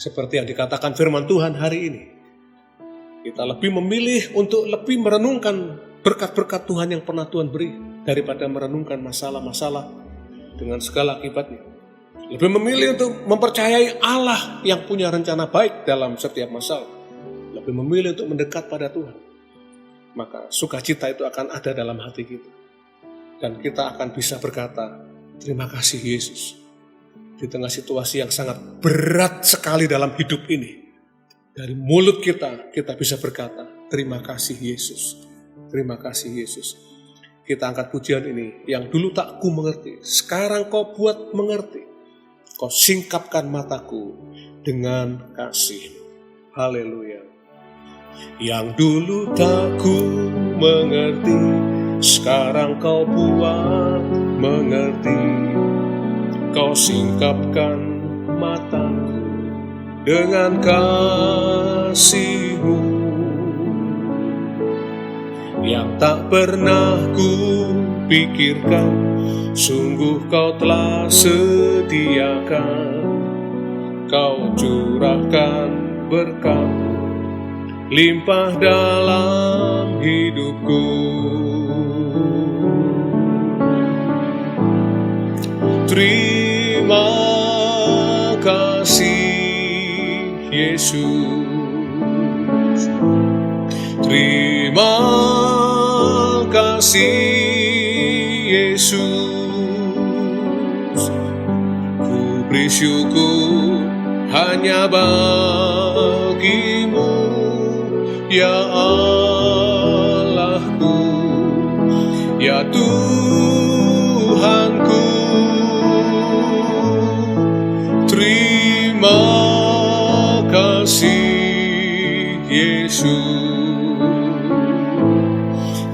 seperti yang dikatakan firman Tuhan hari ini, kita lebih memilih untuk lebih merenungkan berkat-berkat Tuhan yang pernah Tuhan beri, daripada merenungkan masalah-masalah dengan segala akibatnya. Lebih memilih untuk mempercayai Allah yang punya rencana baik dalam setiap masalah. Lebih memilih untuk mendekat pada Tuhan. Maka sukacita itu akan ada dalam hati kita. Dan kita akan bisa berkata, terima kasih Yesus. Di tengah situasi yang sangat berat sekali dalam hidup ini, dari mulut kita bisa berkata, terima kasih Yesus. Terima kasih Yesus. Kita angkat pujian ini, yang dulu tak ku mengerti, sekarang kau buat mengerti. Kau singkapkan mataku dengan kasih. Haleluya. Yang dulu tak ku mengerti, sekarang kau buat mengerti. Kau singkapkan mataku dengan kasih-Mu, yang tak pernah ku pikirkan, sungguh kau telah sediakan. Kau curahkan berkat limpah dalam hidupku. Terima kasih Yesus, terima kasih Yesus, ku beri syukur hanya bagimu, ya Allahku, ya Tuhanku. Terima kasih Yesus,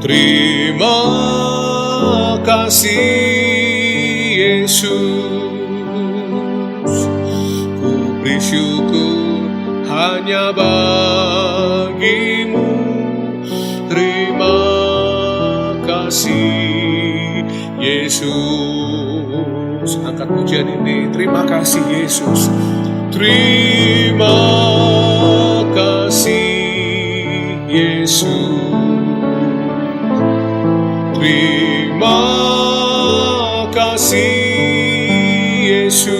terima kasih Yesus, ku beri syukur hanya bagimu. Terima kasih Yesus. Angkat pujian ini, terima kasih Yesus. Terima kasih Yesus, terima kasih Yesus,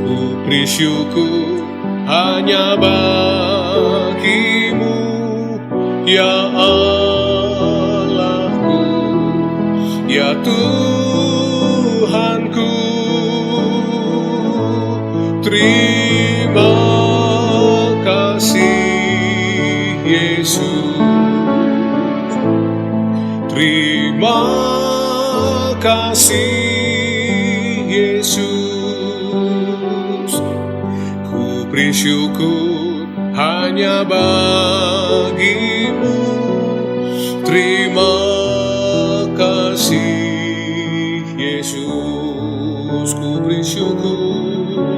ku beri syukur hanya bagimu, ya Allahku, ya Tuhanku. Terima kasih Yesus, terima kasih Yesus. Ku beri syukur hanya bagimu. Terima kasih Yesus. Ku beri syukur,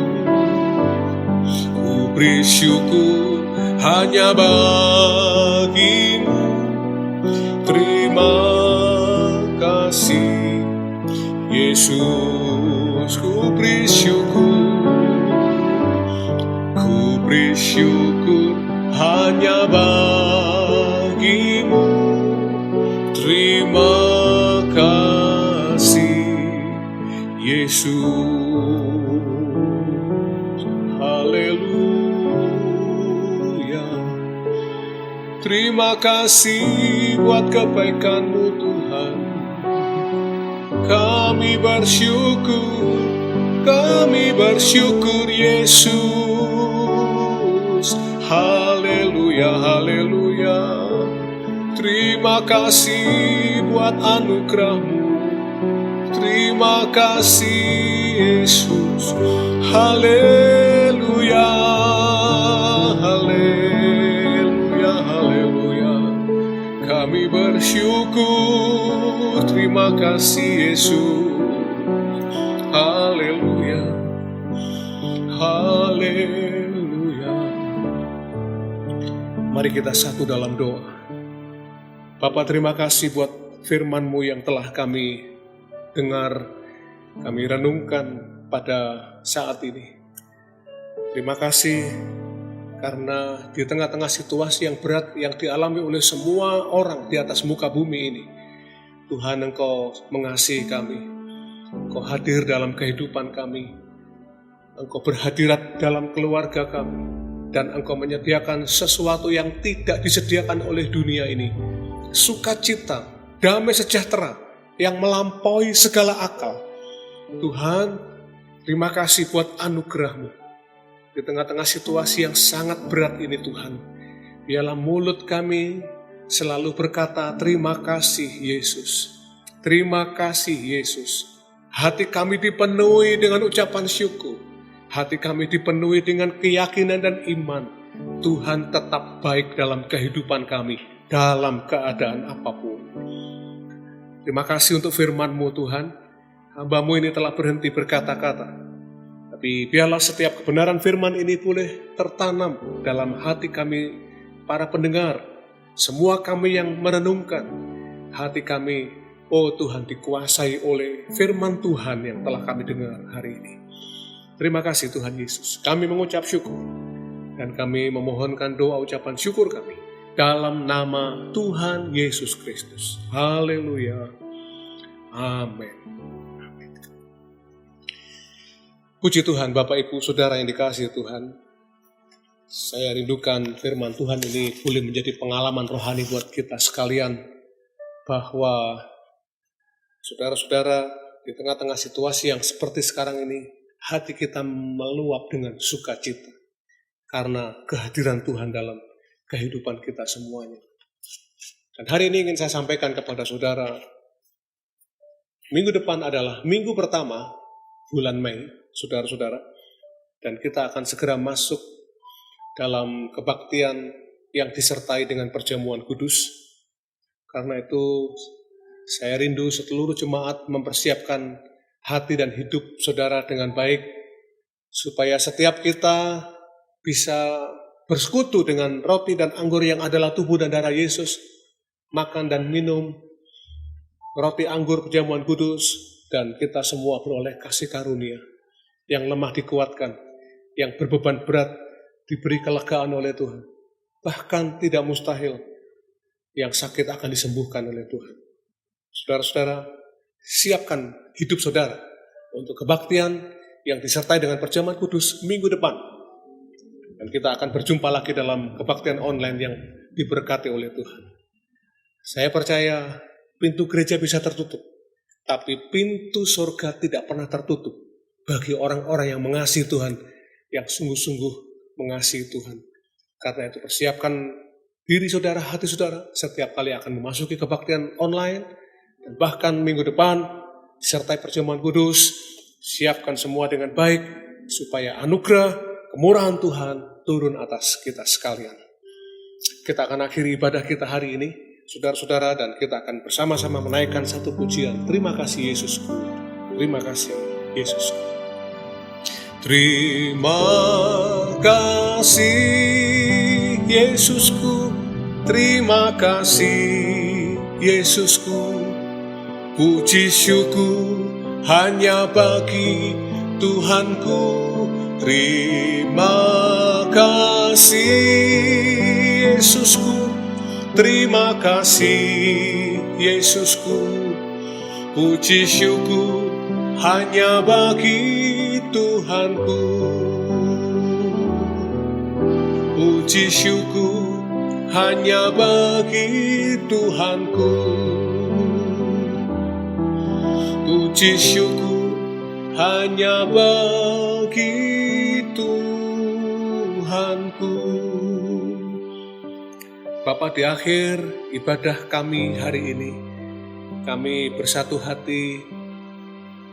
ku beri syukur hanya bagimu. Terima kasih Yesus. Ku beri syukur hanya bagimu. Terima kasih Yesus. Haleluya. Terima kasih buat kebaikan-Mu Tuhan. Kami bersyukur Yesus. Haleluya, haleluya. Terima kasih buat anugerah-Mu. Terima kasih Yesus. Haleluya, haleluya, haleluya. Kami bersyukur. Terima kasih Yesus. Haleluya, haleluya. Mari kita satu dalam doa. Bapa, terima kasih buat firman-Mu yang telah kami dengar, kami renungkan pada saat ini. Terima kasih karena di tengah-tengah situasi yang berat yang dialami oleh semua orang di atas muka bumi ini, Tuhan, Engkau mengasihi kami. Engkau hadir dalam kehidupan kami. Engkau berhadirat dalam keluarga kami. Dan Engkau menyediakan sesuatu yang tidak disediakan oleh dunia ini. Sukacita, damai sejahtera yang melampaui segala akal. Tuhan, terima kasih buat anugerah-Mu. Di tengah-tengah situasi yang sangat berat ini Tuhan, biarlah mulut kami selalu berkata, terima kasih Yesus. Terima kasih Yesus. Hati kami dipenuhi dengan ucapan syukur. Hati kami dipenuhi dengan keyakinan dan iman. Tuhan tetap baik dalam kehidupan kami, dalam keadaan apapun. Terima kasih untuk firman-Mu Tuhan. Hamba-Mu ini telah berhenti berkata-kata. Tapi biarlah setiap kebenaran firman ini boleh tertanam dalam hati kami, para pendengar. Semua kami yang merenungkan. Hati kami, oh Tuhan, dikuasai oleh firman Tuhan yang telah kami dengar hari ini. Terima kasih Tuhan Yesus. Kami mengucap syukur. Dan kami memohonkan doa ucapan syukur kami dalam nama Tuhan Yesus Kristus. Haleluya. Amin. Puji Tuhan, Bapak Ibu Saudara yang dikasihi Tuhan. Saya rindukan firman Tuhan ini boleh menjadi pengalaman rohani buat kita sekalian. Bahwa saudara-saudara di tengah-tengah situasi yang seperti sekarang ini, hati kita meluap dengan sukacita. Karena kehadiran Tuhan dalam kehidupan kita semuanya. Dan hari ini ingin saya sampaikan kepada saudara, minggu depan adalah minggu pertama bulan Mei, saudara-saudara, dan kita akan segera masuk dalam kebaktian yang disertai dengan perjamuan kudus. Karena itu saya rindu seluruh jemaat mempersiapkan hati dan hidup saudara dengan baik, supaya setiap kita bisa bersekutu dengan roti dan anggur yang adalah tubuh dan darah Yesus, makan dan minum roti anggur perjamuan kudus, dan kita semua beroleh kasih karunia. Yang lemah dikuatkan, yang berbeban berat diberi kelegaan oleh Tuhan. Bahkan tidak mustahil, yang sakit akan disembuhkan oleh Tuhan. Saudara-saudara, siapkan hidup saudara untuk kebaktian yang disertai dengan perjamuan kudus minggu depan. Dan kita akan berjumpa lagi dalam kebaktian online yang diberkati oleh Tuhan. Saya percaya pintu gereja bisa tertutup, tapi pintu surga tidak pernah tertutup bagi orang-orang yang mengasihi Tuhan, yang sungguh-sungguh mengasihi Tuhan. Karena itu persiapkan diri saudara, hati saudara, setiap kali akan memasuki kebaktian online, dan bahkan minggu depan, disertai perjamuan kudus, siapkan semua dengan baik, supaya anugerah, kemurahan Tuhan turun atas kita sekalian. Kita akan akhiri ibadah kita hari ini, saudara-saudara, dan kita akan bersama-sama menaikkan satu pujian. Terima kasih Yesusku, terima kasih Yesusku. Terima kasih Yesusku, terima kasih Yesusku. Puji syukur hanya bagi Tuhanku. Terima kasih Yesusku, terima kasih Yesusku. Puji syukur hanya bagi Tuhanku. Puji syukur hanya bagi Tuhanku. Puji syukur hanya bagi Tuhanku. Bapa, di akhir ibadah kami hari ini, kami bersatu hati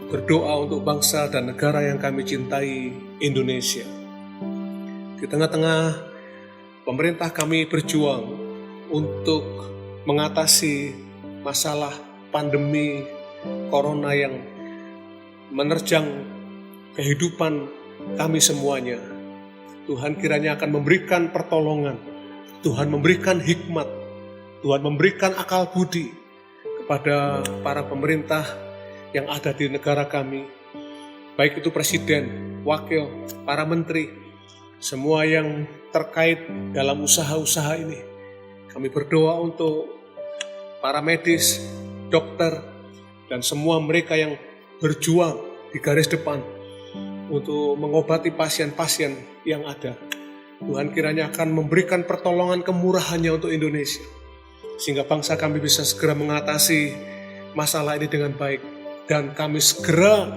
berdoa untuk bangsa dan negara yang kami cintai, Indonesia. Di tengah-tengah pemerintah kami berjuang untuk mengatasi masalah pandemi corona yang menerjang kehidupan kami semuanya. Tuhan kiranya akan memberikan pertolongan, Tuhan memberikan hikmat, Tuhan memberikan akal budi kepada para pemerintah yang ada di negara kami, baik itu presiden, wakil, para menteri, semua yang terkait dalam usaha-usaha ini. Kami berdoa untuk para medis, dokter, dan semua mereka yang berjuang di garis depan untuk mengobati pasien-pasien yang ada. Tuhan kiranya akan memberikan pertolongan kemurahannya untuk Indonesia, sehingga bangsa kami bisa segera mengatasi masalah ini dengan baik, dan kami segera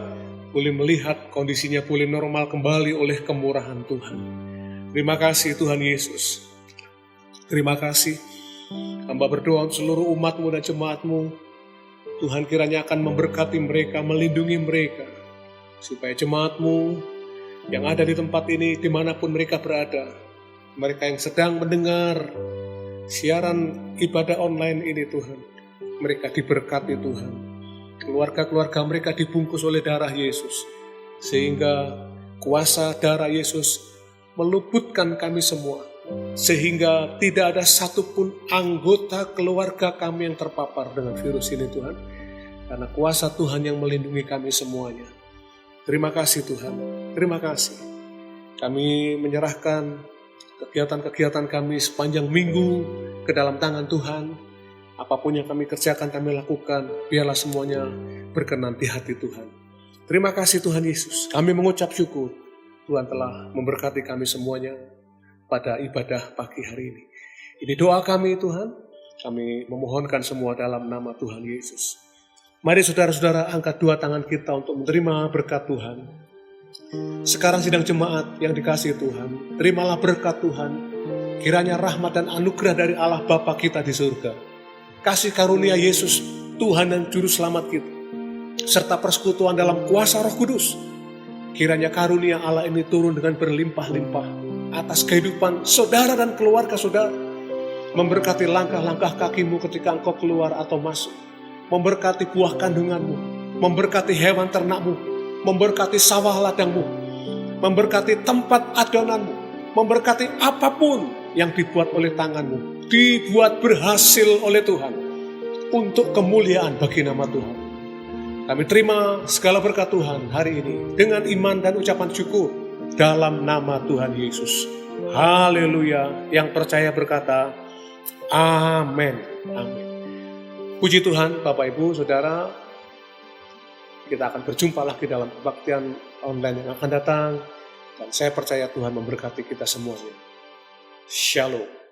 boleh melihat kondisinya boleh normal kembali oleh kemurahan Tuhan. Terima kasih Tuhan Yesus. Terima kasih. Hamba berdoa untuk seluruh umat-Mu dan jemaat-Mu. Tuhan kiranya akan memberkati mereka, melindungi mereka, supaya jemaat-Mu yang ada di tempat ini, dimanapun mereka berada, mereka yang sedang mendengar siaran ibadah online ini Tuhan, mereka diberkati Tuhan. Keluarga-keluarga mereka dibungkus oleh darah Yesus, sehingga kuasa darah Yesus meluputkan kami semua, sehingga tidak ada satupun anggota keluarga kami yang terpapar dengan virus ini Tuhan, karena kuasa Tuhan yang melindungi kami semuanya. Terima kasih Tuhan, terima kasih. Kami menyerahkan kegiatan-kegiatan kami sepanjang minggu ke dalam tangan Tuhan. Apapun yang kami kerjakan, kami lakukan, biarlah semuanya berkenan di hati Tuhan. Terima kasih Tuhan Yesus, kami mengucap syukur Tuhan telah memberkati kami semuanya pada ibadah pagi hari ini. Ini doa kami Tuhan, kami memohonkan semua dalam nama Tuhan Yesus. Mari saudara-saudara angkat dua tangan kita untuk menerima berkat Tuhan. Sekarang sidang jemaat yang dikasihi Tuhan, terimalah berkat Tuhan. Kiranya rahmat dan anugerah dari Allah Bapa kita di surga, kasih karunia Yesus Tuhan dan Juru Selamat kita, serta persekutuan dalam kuasa Roh Kudus, kiranya karunia Allah ini turun dengan berlimpah-limpah atas kehidupan saudara dan keluarga saudara, memberkati langkah-langkah kakimu ketika engkau keluar atau masuk, memberkati buah kandunganmu, memberkati hewan ternakmu, memberkati sawah ladangmu, memberkati tempat adonanmu, memberkati apapun yang dibuat oleh tanganmu, dibuat berhasil oleh Tuhan untuk kemuliaan bagi nama Tuhan. Kami terima segala berkat Tuhan hari ini dengan iman dan ucapan syukur dalam nama Tuhan Yesus. Haleluya. Yang percaya berkata, amin. Amin. Puji Tuhan, Bapak Ibu, Saudara, kita akan berjumpa lagi dalam kebaktian online yang akan datang. Dan saya percaya Tuhan memberkati kita semuanya. Shalom.